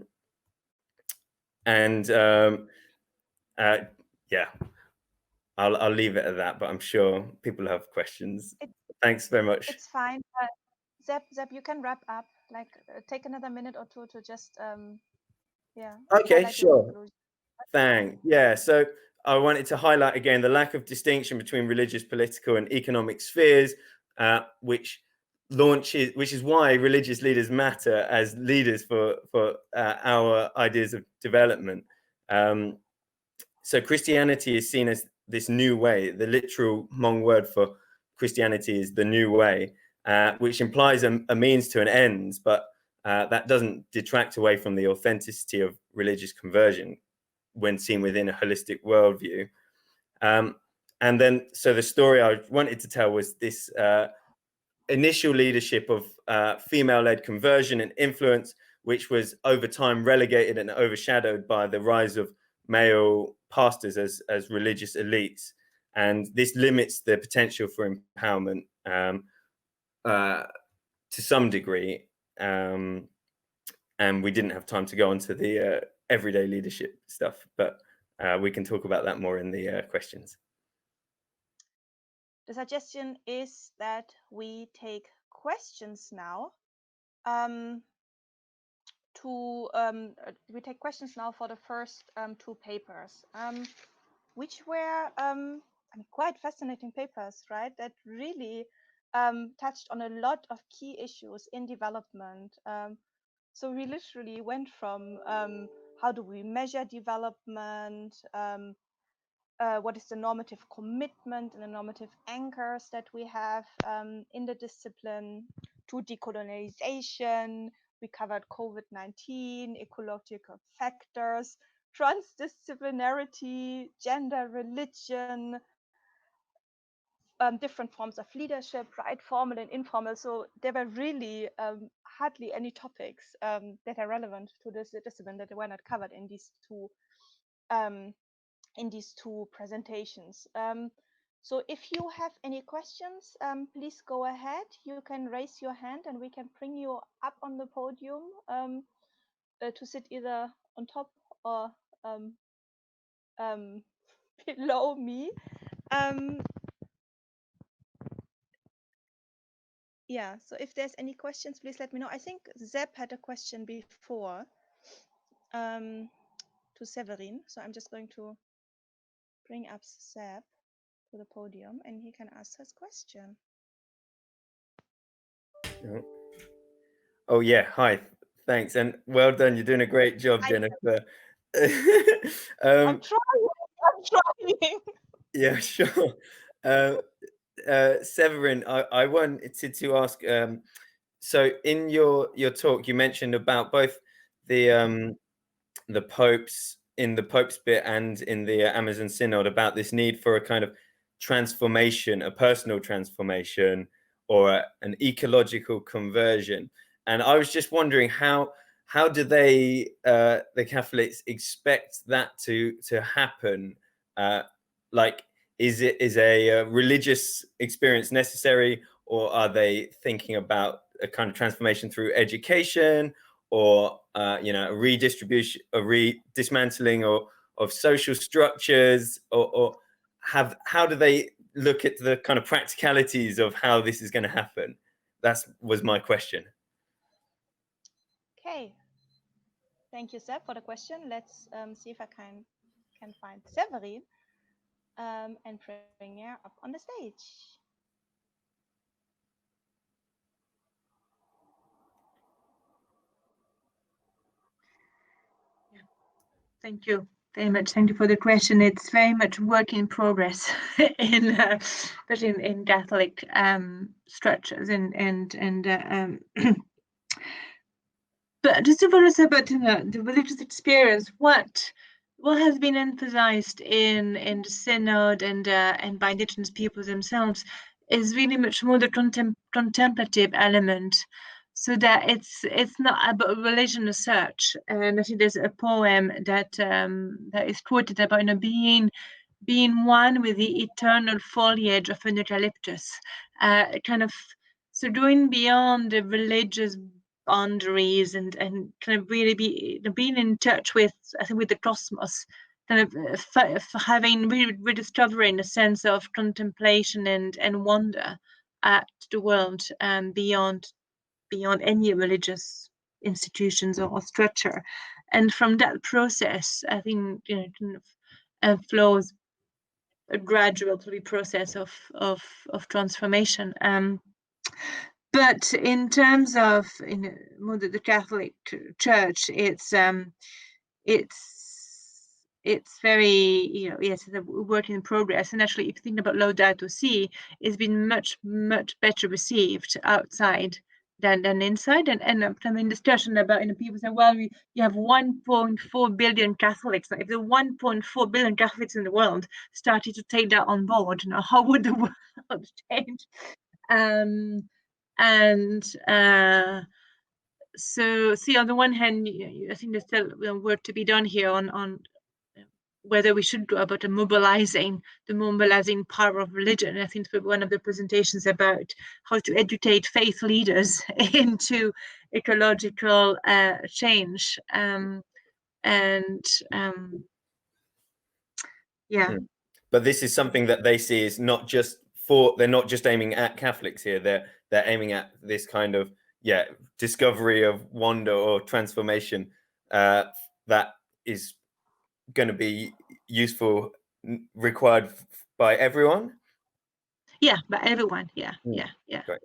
I'll leave it at that, but I'm sure people have questions. Thanks very much. It's fine. Zeb, you can wrap up. Like, take another minute or two to just, yeah. Okay, sure. Thanks. Yeah, so I wanted to highlight again the lack of distinction between religious, political, and economic spheres, which is why religious leaders matter as leaders for our ideas of development. So Christianity is seen as this new way. The literal Hmong word for Christianity is the new way, which implies a means to an end. But that doesn't detract away from the authenticity of religious conversion when seen within a holistic worldview. And then, so the story I wanted to tell was this initial leadership of female-led conversion and influence, which was over time relegated and overshadowed by the rise of male pastors as religious elites. And this limits the potential for empowerment to some degree. And we didn't have time to go into the everyday leadership stuff, but we can talk about that more in the questions. The suggestion is that we take questions now. We take questions now for the first two papers, which were quite fascinating papers, right? That really touched on a lot of key issues in development. So we literally went from how do we measure development, what is the normative commitment and the normative anchors that we have in the discipline, to decolonization. We covered COVID-19, ecological factors, transdisciplinarity, gender, religion, different forms of leadership, right, formal and informal. So there were really hardly any topics that are relevant to this discipline that were not covered in these two presentations. So if you have any questions, please go ahead. You can raise your hand and we can bring you up on the podium to sit either on top or below me. Yeah, so if there's any questions, please let me know. I think Zeb had a question before to Severin. So I'm just going to bring up Zeb to the podium and he can ask his question. Oh yeah, hi, thanks, and well done. You're doing a great job, Jennifer. I'm trying. Yeah, sure. Severin, I wanted to ask. So in your talk, you mentioned about both the popes in the Pope's bit and in the Amazon Synod about this need for a kind of transformation, a personal transformation, or an ecological conversion. And I was just wondering how do they, the Catholics, expect that to happen? Like, is a religious experience necessary, or are they thinking about a kind of transformation through education, or a redistribution, a dismantling of social structures, or how do they look at the kind of practicalities of how this is going to happen? That was my question. Okay, thank you, Seb, for the question. Let's see if I can find Severin and bring her up on the stage. Thank you very much. Thank you for the question. It's very much work in progress especially in Catholic structures and but just to follow up about the religious experience, what has been emphasized in the Synod and by indigenous peoples themselves is really much more the contemplative element, so that it's not about religion as such. And I think there's a poem that is quoted about being one with the eternal foliage of an eucalyptus, kind of, so going beyond the religious boundaries and kind of really being in touch with, I think, with the cosmos, kind of having rediscovering a sense of contemplation and wonder at the world, beyond any religious institutions or structure. And from that process, I think, kind of flows a gradual process of transformation. But in terms of more the Catholic Church, it's very, yes, it's a work in progress. And actually, if you think about Laudato Si, it's been much better received outside than inside. And I'm in discussion about, people say, well, you have 1.4 billion Catholics. Now, if the 1.4 billion Catholics in the world started to take that on board, how would the world change? So see, on the one hand, I think there's still work to be done here on whether we should go about the mobilizing power of religion. I think one of the presentations about how to educate faith leaders into ecological change. Yeah. But this is something that they see is not just they're not just aiming at Catholics here. They're aiming at this kind of discovery of wonder or transformation that is going to be useful, required by everyone. Yeah, by everyone. Yeah. Great.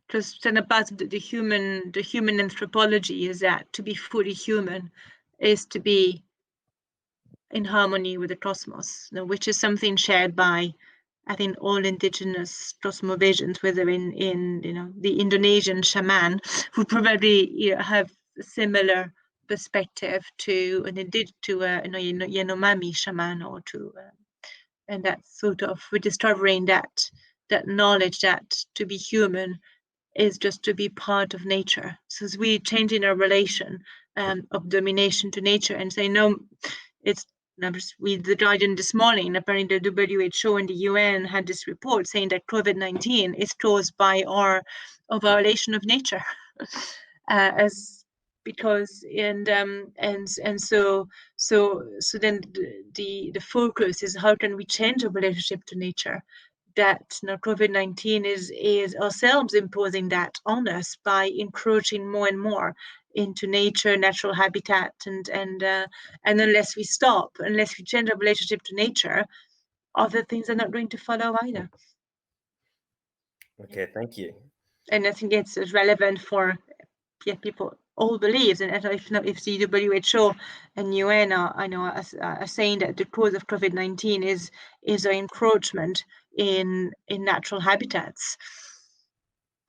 Because then about the human anthropology is that to be fully human is to be in harmony with the cosmos, which is something shared by, I think, all indigenous cosmovisions, whether in the Indonesian shaman, who probably have a similar perspective to Yanomami shaman, or to and that sort of rediscovering that knowledge that to be human is just to be part of nature. So as we changing our relation of domination to nature and say, no, it's we the Guardian this morning, apparently the WHO and the UN had this report saying that COVID-19 is caused by our violation of nature, because so then the focus is how can we change our relationship to nature. That COVID-19 is ourselves imposing that on us by encroaching more and more into nature, natural habitat, and unless we stop, unless we change our relationship to nature, other things are not going to follow either. Okay, thank you. And I think it's relevant for people all beliefs, and if the WHO and UN are saying that the cause of COVID-19 is an encroachment in natural habitats.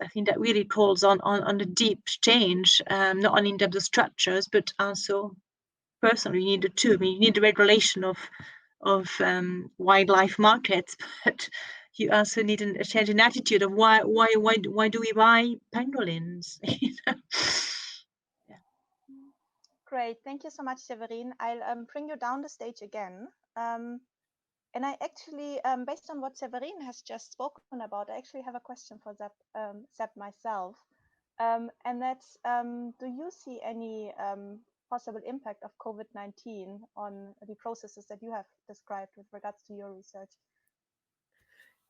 I think that really calls on a deep change, not only in terms of structures, but also personally. You need the two. I mean, you need the regulation of wildlife markets, but you also need a change in attitude of why do we buy pangolins? Great, thank you so much, Severin. I'll bring you down the stage again. And I actually, based on what Severin has just spoken about, I actually have a question for Zeb myself. And that's, do you see any possible impact of COVID-19 on the processes that you have described with regards to your research?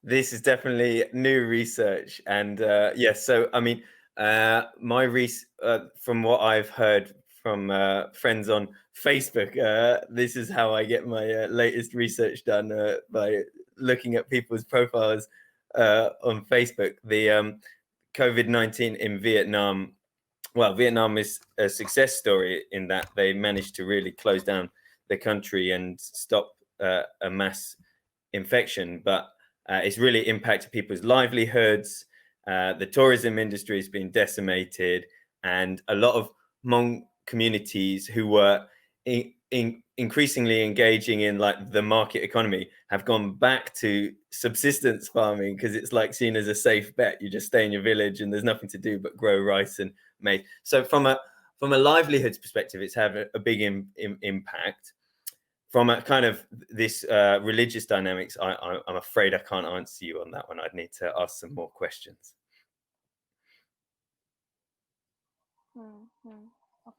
This is definitely new research. And yes, so I mean, my from what I've heard from friends on Facebook, this is how I get my latest research done, by looking at people's profiles on Facebook. The COVID-19 in Vietnam, well, Vietnam is a success story in that they managed to really close down the country and stop a mass infection, but it's really impacted people's livelihoods. The tourism industry has been decimated, and a lot of Hmong communities who were increasingly engaging in like the market economy have gone back to subsistence farming, because it's like seen as a safe bet. You just stay in your village and there's nothing to do but grow rice and maize. So from a livelihoods perspective, it's had a big impact. From a kind of this religious dynamics, I'm afraid I can't answer you on that one. I'd need to ask some more questions.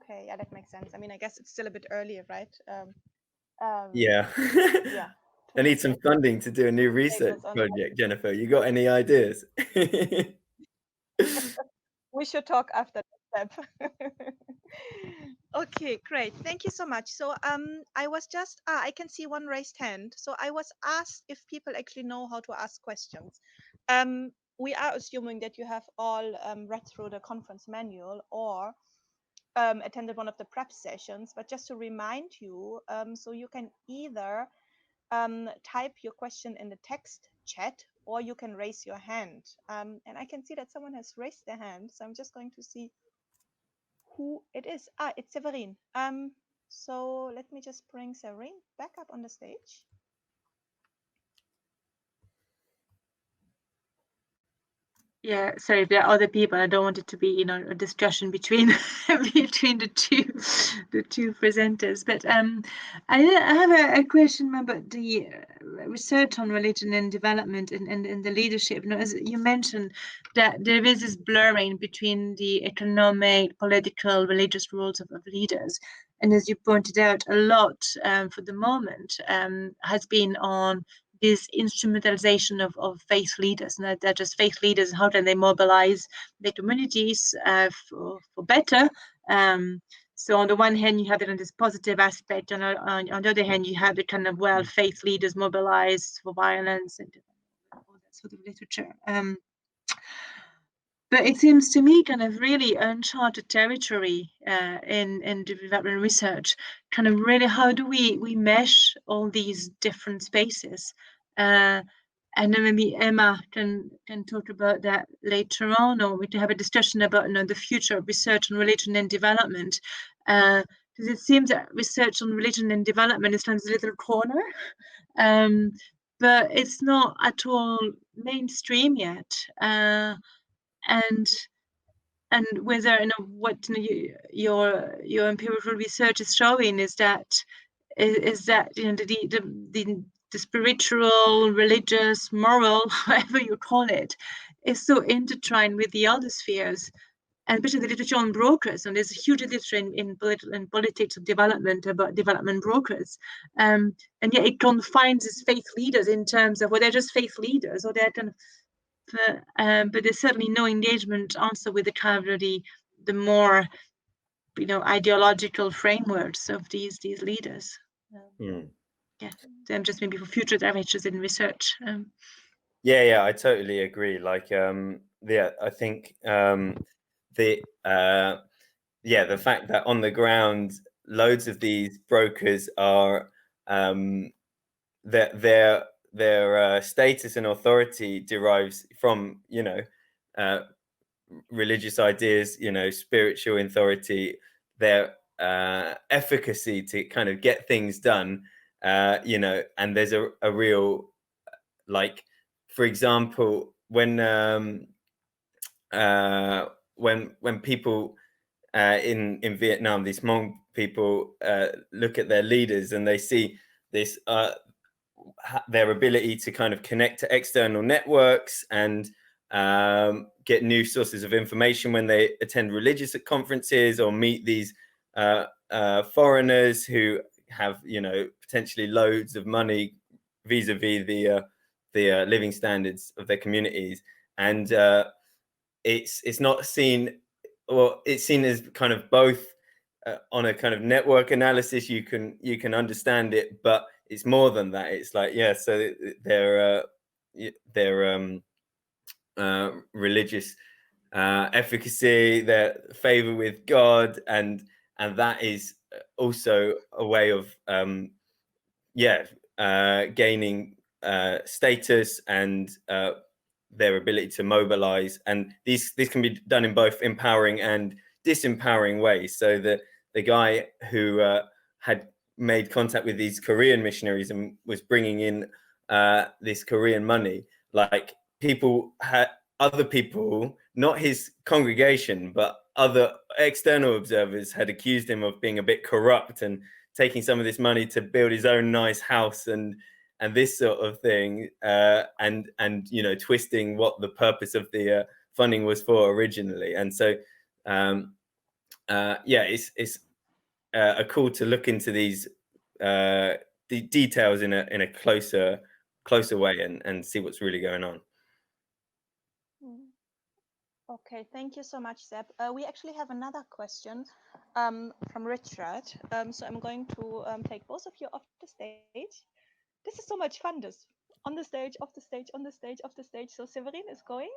Okay, yeah, that makes sense. I mean, I guess it's still a bit early, right? Yeah. Yeah. I need some funding to do a new research project, Jennifer. You got any ideas? We should talk after that step. Okay, great. Thank you so much. So I was just, I can see one raised hand. So I was asked if people actually know how to ask questions. We are assuming that you have all read through the conference manual or attended one of the prep sessions, but just to remind you, so you can either type your question in the text chat, or you can raise your hand. And I can see that someone has raised their hand, so I'm just going to see who it is. Ah, it's Severin. So let me just bring Severin back up on the stage. Yeah, sorry, if there are other people, I don't want it to be, you know, a discussion between between the two presenters. But I have a question about the research on religion and development and the leadership. You know, as you mentioned, that there is this blurring between the economic, political, religious roles of leaders. And as you pointed out, a lot for the moment has been on this instrumentalization of faith leaders, and that they're just faith leaders. How can they mobilize their communities for better? So on the one hand, you have it on this positive aspect, and on the other hand, you have the kind of, well, faith leaders mobilized for violence and all that sort of literature. But it seems to me kind of really uncharted territory in development research. Kind of really, how do we mesh all these different spaces? And then maybe Emma can talk about that later on, or we can have a discussion about, you know, the future of research on religion and development. Because it seems that research on religion and development is kind of a little corner, but it's not at all mainstream yet. And whether, you know, what, you know, your empirical research is showing is that you know, the spiritual, religious, moral, whatever you call it, is so intertwined with the other spheres, and especially the literature on brokers. And there's a huge literature in politics of development about development brokers, and yet it confines its faith leaders in terms of, well, they're just faith leaders, or they're kind of, but there's certainly no engagement also with the kind of the more, you know, ideological frameworks of these leaders. Yeah, just maybe for future directors in research. Yeah, I totally agree. Like, yeah, I think the fact that on the ground, loads of these brokers are their status and authority derives from, you know, religious ideas, you know, spiritual authority, their efficacy to kind of get things done, you know. And there's a real, like, for example, when people in Vietnam, these Hmong people, look at their leaders and they see this their ability to kind of connect to external networks and get new sources of information when they attend religious conferences or meet these foreigners who have, you know, potentially loads of money vis-a-vis the living standards of their communities. And it's not seen, or it's seen as kind of both on a kind of network analysis. You can understand it, but it's more than that. It's like, yeah, so their religious efficacy, their favor with God, and that is also a way of gaining status and their ability to mobilize. And this can be done in both empowering and disempowering ways. So the guy who had made contact with these Korean missionaries and was bringing in this Korean money, like, people had, other people, not his congregation, but other external observers, had accused him of being a bit corrupt and taking some of this money to build his own nice house and this sort of thing, and you know, twisting what the purpose of the funding was for originally. And so it's a call to look into these the details in a closer way and see what's really going on. Okay, thank you so much, Seb. We actually have another question from Richard. So I'm going to take both of you off the stage. This is so much fun, this. On the stage, off the stage, on the stage, off the stage. So Severin is going,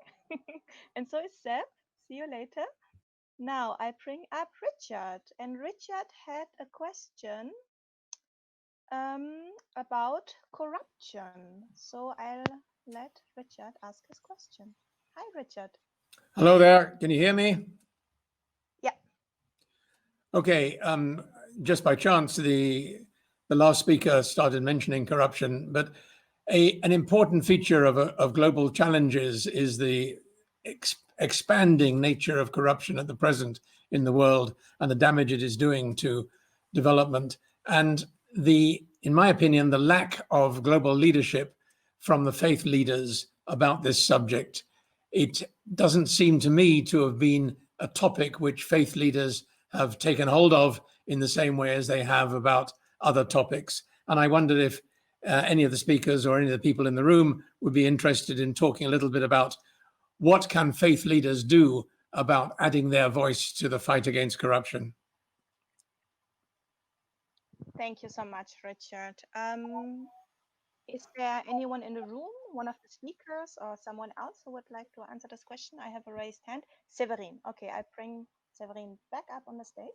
and so is Seb. See you later. Now I bring up Richard, and Richard had a question about corruption. So I'll let Richard ask his question. Hi, Richard. Hello there. Can you hear me? Yeah. Okay. Just by chance, the last speaker started mentioning corruption, but an important feature of global challenges is the expanding nature of corruption at the present in the world and the damage it is doing to development. And in my opinion, the lack of global leadership from the faith leaders about this subject. It doesn't seem to me to have been a topic which faith leaders have taken hold of in the same way as they have about other topics. And I wondered if any of the speakers or any of the people in the room would be interested in talking a little bit about what can faith leaders do about adding their voice to the fight against corruption. Thank you so much, Richard. Is there anyone in the room, one of the speakers or someone else who would like to answer this question? I have a raised hand. Severin. Okay, I bring Severin back up on the stage.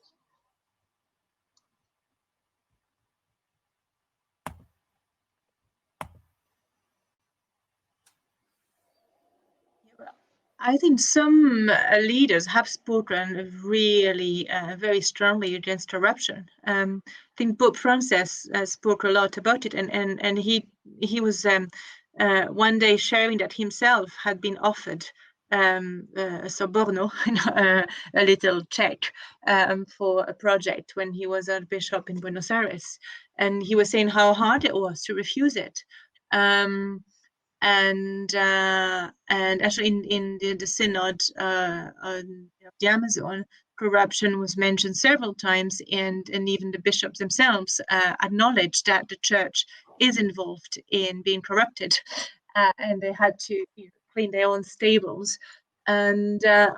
I think some leaders have spoken really very strongly against corruption. I think Pope Francis spoke a lot about it, and he was one day sharing that himself had been offered a soborno, a little check for a project when he was Archbishop in Buenos Aires, and he was saying how hard it was to refuse it. And actually in the synod on the Amazon, corruption was mentioned several times, and even the bishops themselves acknowledged that the church is involved in being corrupted, and they had to clean their own stables. And well,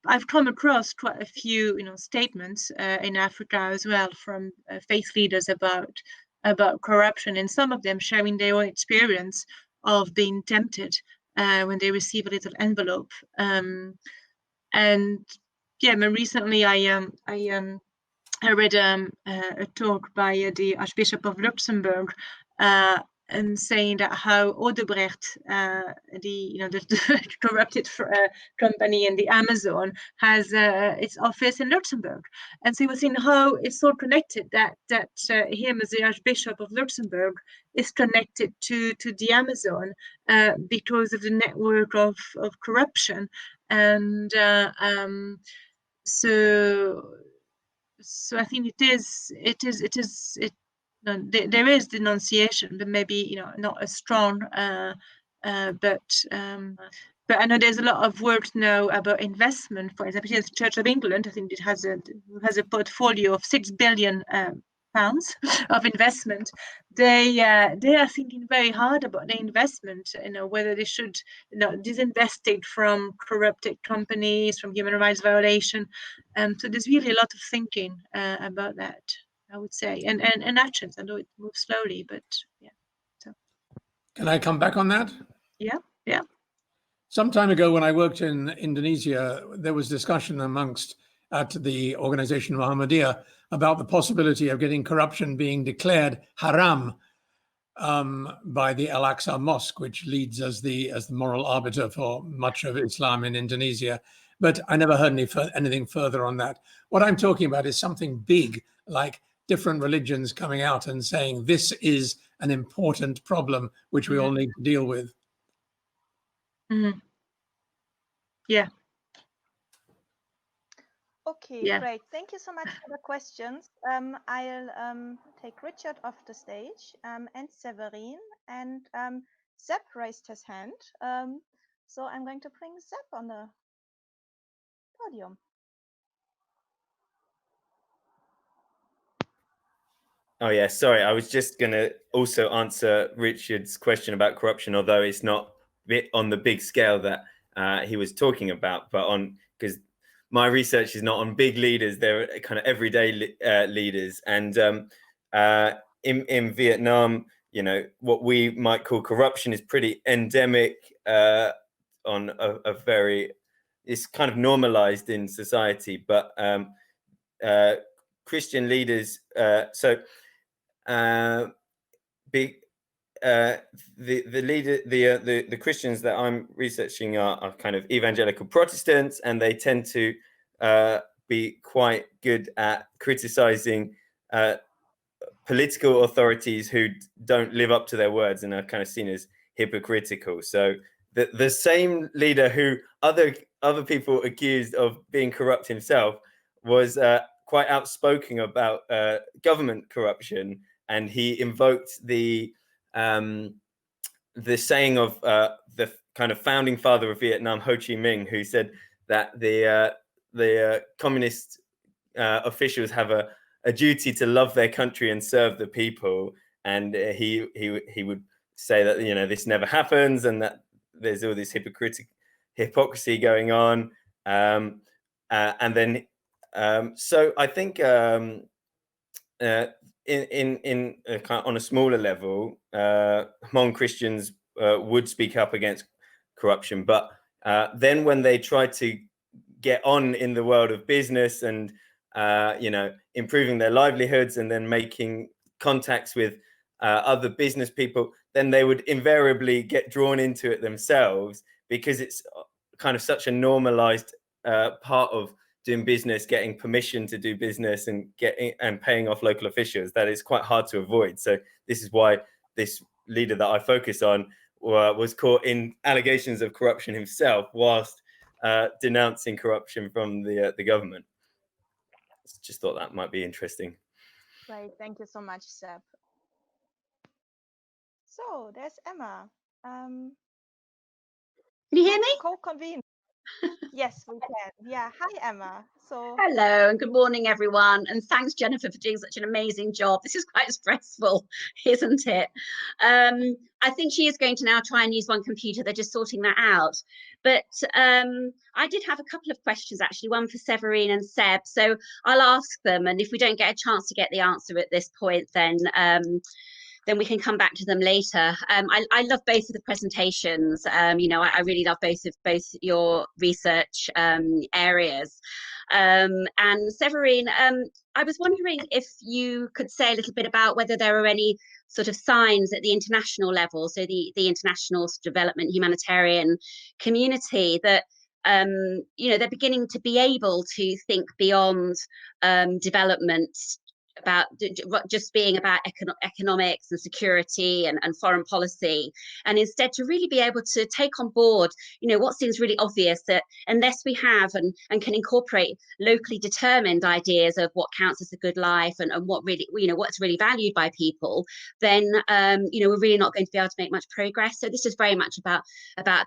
I've come across quite a few statements in Africa as well from faith leaders about corruption, and some of them sharing their own experience of being tempted when they receive a little envelope. And yeah, recently I read a talk by the Archbishop of Luxembourg, and saying that how Odebrecht, the corrupted company in the Amazon, has its office in Luxembourg, and so he was saying how it's so connected that him as the Archbishop of Luxembourg is connected to the Amazon because of the network of corruption, and so I think there is denunciation, but maybe not as strong. But I know there's a lot of work now about investment. For example, the Church of England, I think it has a portfolio of £6 billion pounds of investment. They are thinking very hard about their investment. Whether they should disinvest it from corrupted companies, from human rights violation. So there's really a lot of thinking about that, I would say, and actions. I know it moves slowly, but yeah. So Can I come back on that? yeah. Some time ago, when I worked in Indonesia, there was discussion at the organization Muhammadiyah about the possibility of getting corruption being declared haram by the Al-Aqsa Mosque, which leads as the moral arbiter for much of Islam in Indonesia. But I never heard anything further on that. What I'm talking about is something big, like different religions coming out and saying this is an important problem which we all need to deal with. Mm-hmm. Yeah. Okay, Yeah. great. Thank you so much for the questions. I'll take Richard off the stage and Severin, and Sepp raised his hand. So I'm going to bring Sepp on the podium. Oh yeah, sorry. I was just going to also answer Richard's question about corruption, although it's not on the big scale that he was talking about, but because my research is not on big leaders, they're kind of everyday leaders. And in Vietnam, what we might call corruption is pretty endemic on a very, it's kind of normalized in society, but Christian leaders, the Christians that I'm researching are kind of evangelical Protestants, and they tend to be quite good at criticizing political authorities who don't live up to their words and are kind of seen as hypocritical. So the same leader who other people accused of being corrupt himself was quite outspoken about government corruption, and he invoked the saying of the kind of founding father of Vietnam, Ho Chi Minh, who said that the communist officials have a duty to love their country and serve the people, and he would say that, you know, this never happens and that there's all this hypocrisy going on, and then so I think on a smaller level, Hmong Christians would speak up against corruption, but then when they try to get on in the world of business and you know, improving their livelihoods and then making contacts with other business people, then they would invariably get drawn into it themselves, because it's kind of such a normalized part of doing business, getting permission to do business and paying off local officials, that is quite hard to avoid. So this is why this leader that I focus on was caught in allegations of corruption himself, whilst denouncing corruption from the government. Just thought that might be interesting. Right, thank you so much, Seb. So there's Emma. Can you hear me? Co-convene. Yes, we can. Yeah, hi Emma. So hello and good morning everyone, and thanks Jennifer for doing such an amazing job. This is quite stressful, isn't it? I think she is going to now try and use one computer. They're just sorting that out, but I did have a couple of questions, actually, one for Severine and Seb, so I'll ask them, and if we don't get a chance to get the answer at this point, then we can come back to them later. I love both of the presentations. You know, I really love both your research areas. And Severine, I was wondering if you could say a little bit about whether there are any sort of signs at the international level, so the international development humanitarian community, that you know, they're beginning to be able to think beyond development, about just being about economics and security and foreign policy, and instead to really be able to take on board, you know, what seems really obvious, that unless we have and can incorporate locally determined ideas of what counts as a good life and what really, you know, what's really valued by people, then you know, we're really not going to be able to make much progress. So this is very much about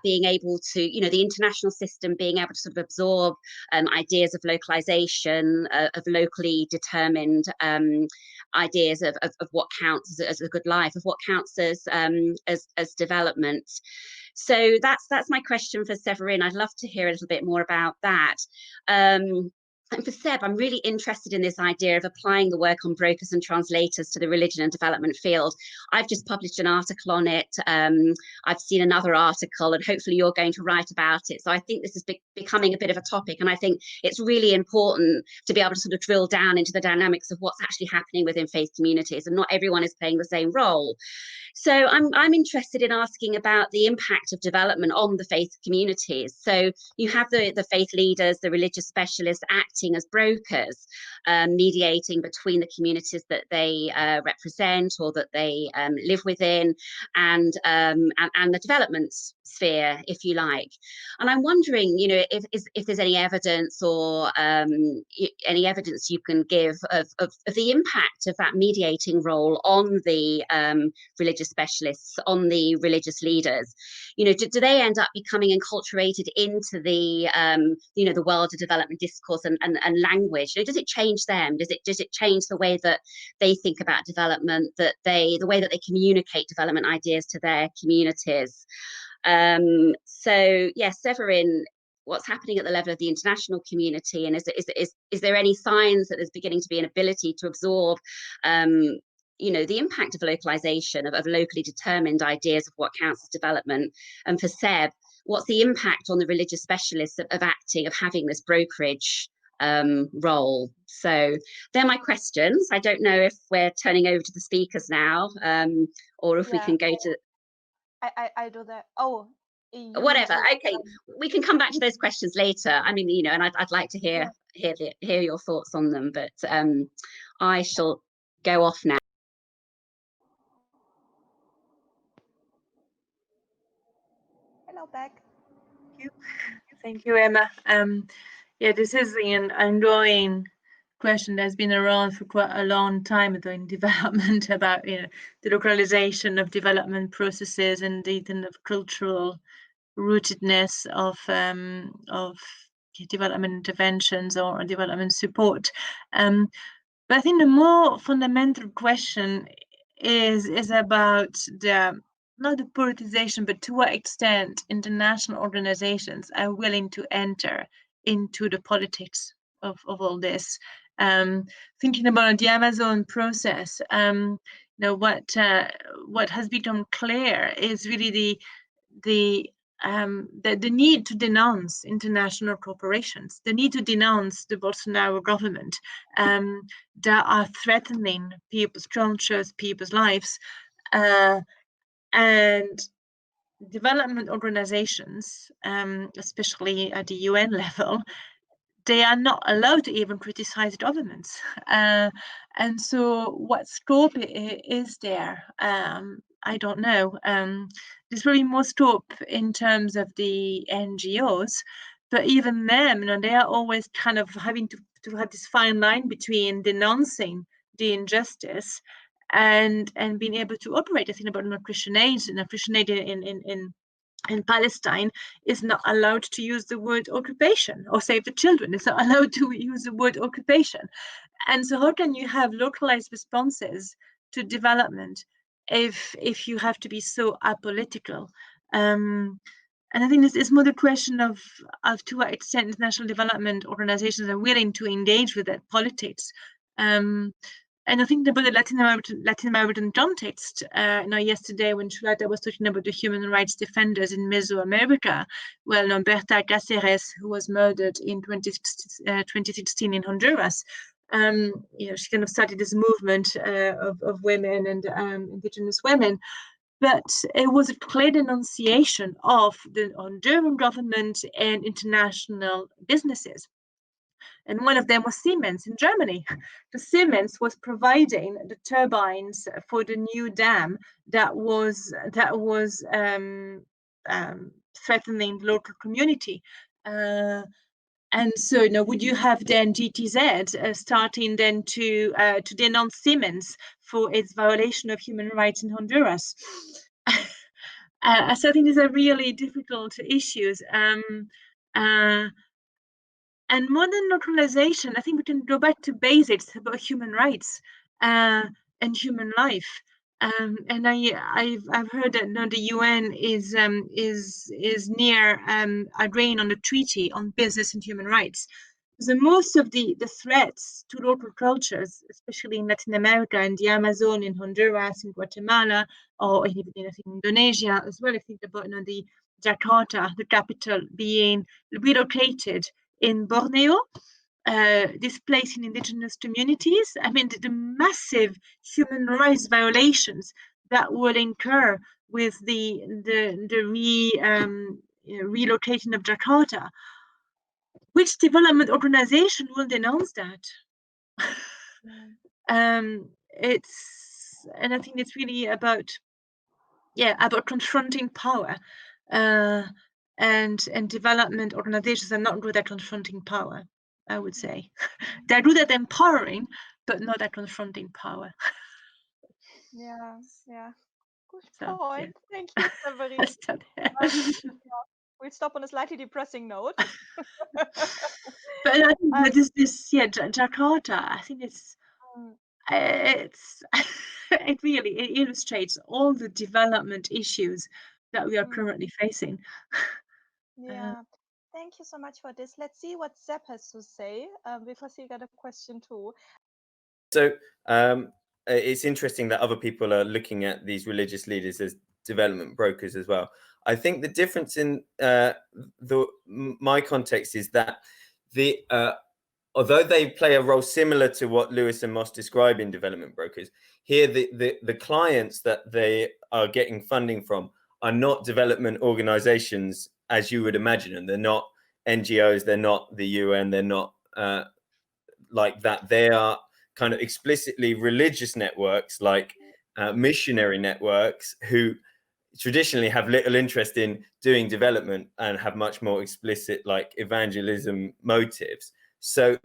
being able to, you know, the international system being able to sort of absorb ideas of localization, of locally determined ideas of what counts as a good life, of what counts as development. So that's my question for Severine. I'd love to hear a little bit more about that. And for Seb, I'm really interested in this idea of applying the work on brokers and translators to the religion and development field. I've just published an article on it. I've seen another article, and hopefully you're going to write about it. So I think this is becoming a bit of a topic, and I think it's really important to be able to sort of drill down into the dynamics of what's actually happening within faith communities, and not everyone is playing the same role. So I'm interested in asking about the impact of development on the faith communities. So you have the faith leaders, the religious specialists acting as brokers, mediating between the communities that they represent or that they live within, and the development sphere, if you like. And I'm wondering, you know, if there's any evidence or any evidence you can give of the impact of that mediating role on the religious specialists, on the religious leaders. You know, do they end up becoming enculturated into the you know, the world of development discourse and language? You know, does it change them? Does it change the way that they think about development, the way that they communicate development ideas to their communities? So yes, Severine, what's happening at the level of the international community, and is there any signs that there's beginning to be an ability to absorb you know, the impact of localization, of locally determined ideas of what counts as development? And for Seb, what's the impact on the religious specialists of acting, of having this brokerage role. So they're my questions. I don't know if we're turning over to the speakers now, or if we can go to. I do that. Oh, whatever. Okay, we can come back to those questions later. I mean, you know, and I'd like to hear your thoughts on them, but I shall go off now. Hello, back. Thank you, Emma. Yeah, this is an ongoing question that's been around for quite a long time in development about, you know, the localization of development processes and the kind of cultural rootedness of development interventions or development support. But I think the more fundamental question is about not the politicization, but to what extent international organizations are willing to enter into the politics of all this. Thinking about the Amazon process, you know, what has become clear is really the need to denounce international corporations, the need to denounce the Bolsonaro government that are threatening people's cultures, people's lives, and development organizations, especially at the UN level, they are not allowed to even criticize governments. And so what scope is there? I don't know. There's probably more scope in terms of the NGOs, but even them, you know, they are always kind of having to have this fine line between denouncing the injustice and being able to operate. I think about Christian aid, and Christian aid in Palestine is not allowed to use the word occupation, or Save the Children is not allowed to use the word occupation. And so how can you have localized responses to development if you have to be so apolitical? And I think this is more the question of to what extent international development organizations are willing to engage with that politics. And I think about the Latin American context, yesterday when Shulata was talking about the human rights defenders in Mesoamerica, well, Berta Cáceres, who was murdered in 2016 in Honduras, she kind of started this movement of women and indigenous women. But it was a clear denunciation of the Honduran government and international businesses. And one of them was Siemens in Germany. The Siemens was providing the turbines for the new dam that was threatening the local community. And so, you know, would you have then GTZ starting then to denounce Siemens for its violation of human rights in Honduras? So I think these are really difficult issues. And modern localization, I think we can go back to basics about human rights and human life. And I've heard that now the UN is near agreeing on the treaty on business and human rights. So most of the threats to local cultures, especially in Latin America and the Amazon, in Honduras, in Guatemala, or even in Indonesia as well. I think about the Jakarta, the capital, being relocated in Borneo, displacing indigenous communities. I mean, the massive human rights violations that will incur with the relocation of Jakarta. Which development organization will denounce that? And I think it's really about confronting power, and development organizations are not good at confronting power, I would say. They're good at empowering, but not at confronting power. Yeah. Good So, point. Yeah. Thank you, Severine. We'll stop on a slightly depressing note. But I think Jakarta, I think it's it really illustrates all the development issues that we are currently facing. Yeah, thank you so much for this. Let's see what Sepp has to say, because he got a question too. So it's interesting that other people are looking at these religious leaders as development brokers as well. I think the difference in my context is that although they play a role similar to what Lewis and Moss describe in development brokers, here the clients that they are getting funding from are not development organizations as you would imagine, and they're not NGOs, they're not the UN, they're not like that. They are kind of explicitly religious networks, like missionary networks, who traditionally have little interest in doing development and have much more explicit like evangelism motives. So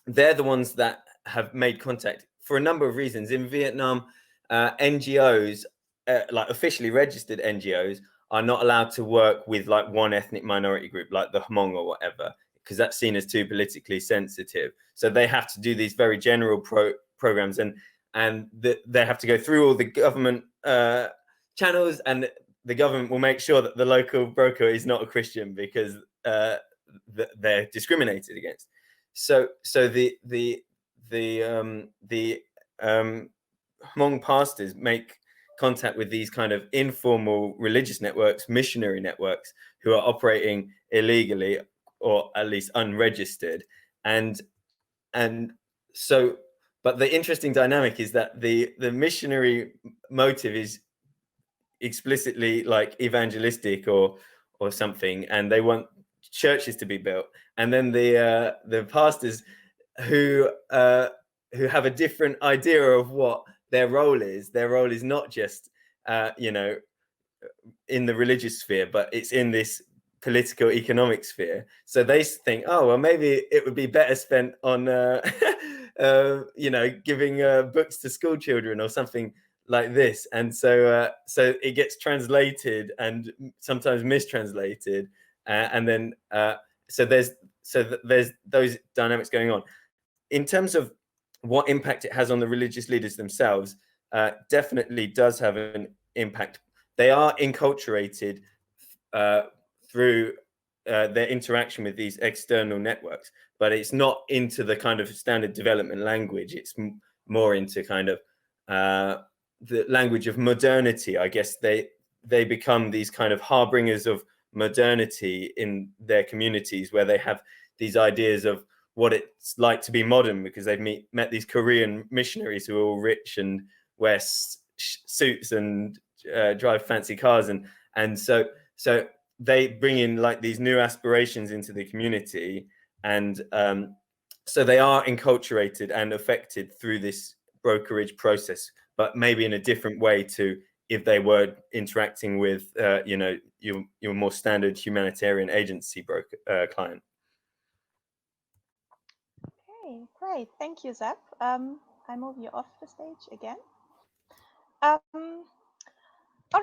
they're the ones that have made contact for a number of reasons. In Vietnam, NGOs, like officially registered NGOs, are not allowed to work with like one ethnic minority group, like the Hmong or whatever, because that's seen as too politically sensitive. So they have to do these very general programs, and they have to go through all the government channels, and the government will make sure that the local broker is not a Christian because they're discriminated against. So the Hmong pastors make contact with these kind of informal religious networks, missionary networks, who are operating illegally or at least unregistered, and so. But the interesting dynamic is that the missionary motive is explicitly like evangelistic or something, and they want churches to be built, and then the pastors who have a different idea of what their role is not just you know, in the religious sphere, but it's in this political economic sphere. So they think, oh well, maybe it would be better spent on you know, giving books to school children or something like this. And so so it gets translated and sometimes mistranslated, and then so there's those dynamics going on. In terms of what impact it has on the religious leaders themselves, definitely does have an impact. They are enculturated through their interaction with these external networks, but it's not into the kind of standard development language. It's more into kind of the language of modernity. I guess they become these kind of harbingers of modernity in their communities, where they have these ideas of what it's like to be modern, because they've met these Korean missionaries who are all rich and wear suits and drive fancy cars, and so they bring in like these new aspirations into the community, and so they are enculturated and affected through this brokerage process, but maybe in a different way to if they were interacting with you know, your more standard humanitarian agency broker client. Okay, great. Thank you, Zep. I move you off the stage again. All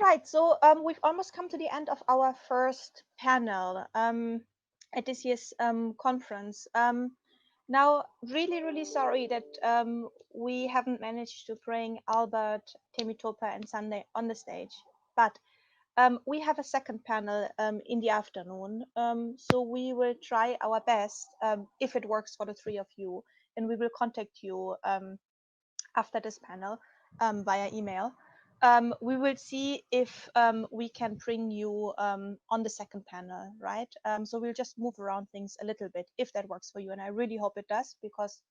right, so we've almost come to the end of our first panel at this year's conference. Now, really sorry that we haven't managed to bring Albert, Temitope, and Sunday on the stage, but we have a second panel in the afternoon, so we will try our best if it works for the three of you, and we will contact you after this panel via email. We will see if we can bring you on the second panel, right? So we'll just move around things a little bit if that works for you, and I really hope it does, because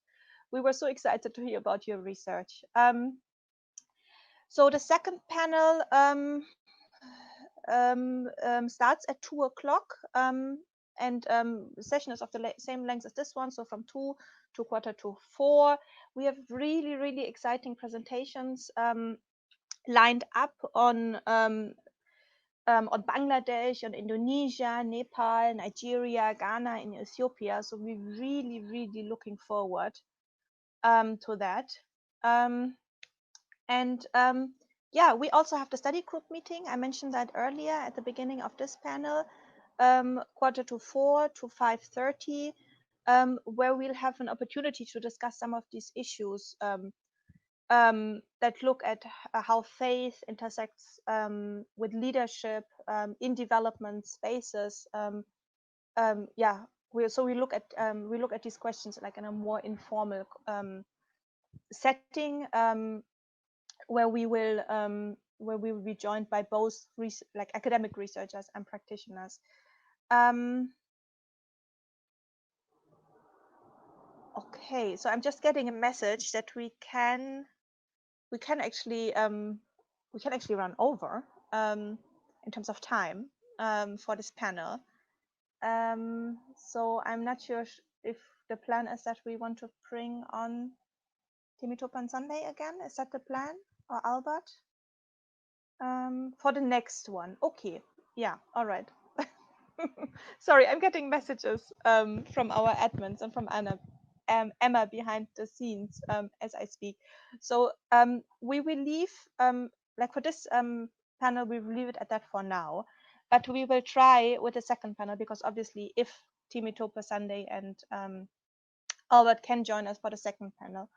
we were so excited to hear about your research. So the second panel starts at 2 o'clock, and the session is of the same length as this one, so from 2 to 3:45. We have really exciting presentations lined up on Bangladesh, on Indonesia, Nepal, Nigeria, Ghana, and Ethiopia. So we're really looking forward to that. Yeah, we also have the study group meeting. I mentioned that earlier at the beginning of this panel, 3:45 to 5:30, where we'll have an opportunity to discuss some of these issues that look at how faith intersects with leadership in development spaces. Yeah, we look at these questions like in a more informal setting, where we will be joined by both like academic researchers and practitioners. Okay, so I'm just getting a message that we can actually run over in terms of time for this panel. So I'm not sure if the plan is that we want to bring on Timmy on Sunday again. Is that the plan, or Albert? For the next one. Okay. Yeah. All right. Sorry, I'm getting messages from our admins and from Emma behind the scenes as I speak. So we will leave, like for this panel, we will leave it at that for now. But we will try with the second panel, because obviously if Timmy Sunday and Albert can join us for the second panel,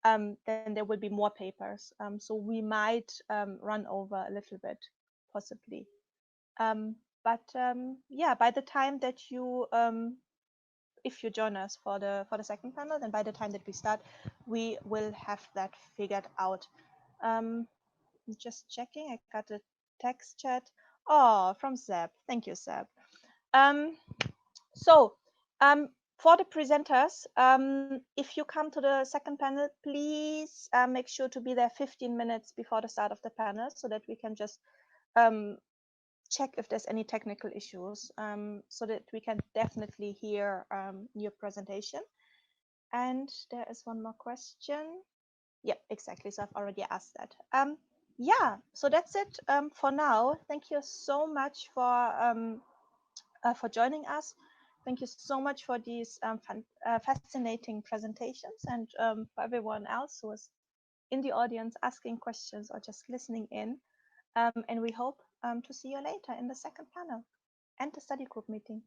then there will be more papers. So we might run over a little bit, possibly. But yeah, by the time that you, if you join us for the second panel, then by the time that we start, we will have that figured out. Just checking, I got a text chat. Oh, from Zeb. Thank you, Zeb. So for the presenters, if you come to the second panel, please make sure to be there 15 minutes before the start of the panel, so that we can just check if there's any technical issues, so that we can definitely hear your presentation. And there is one more question. Yeah, exactly. So I've already asked that. Yeah, so that's it for now. Thank you so much for joining us. Thank you so much for these fascinating presentations, and for everyone else who was in the audience asking questions or just listening in. And we hope to see you later in the second panel and the study group meeting.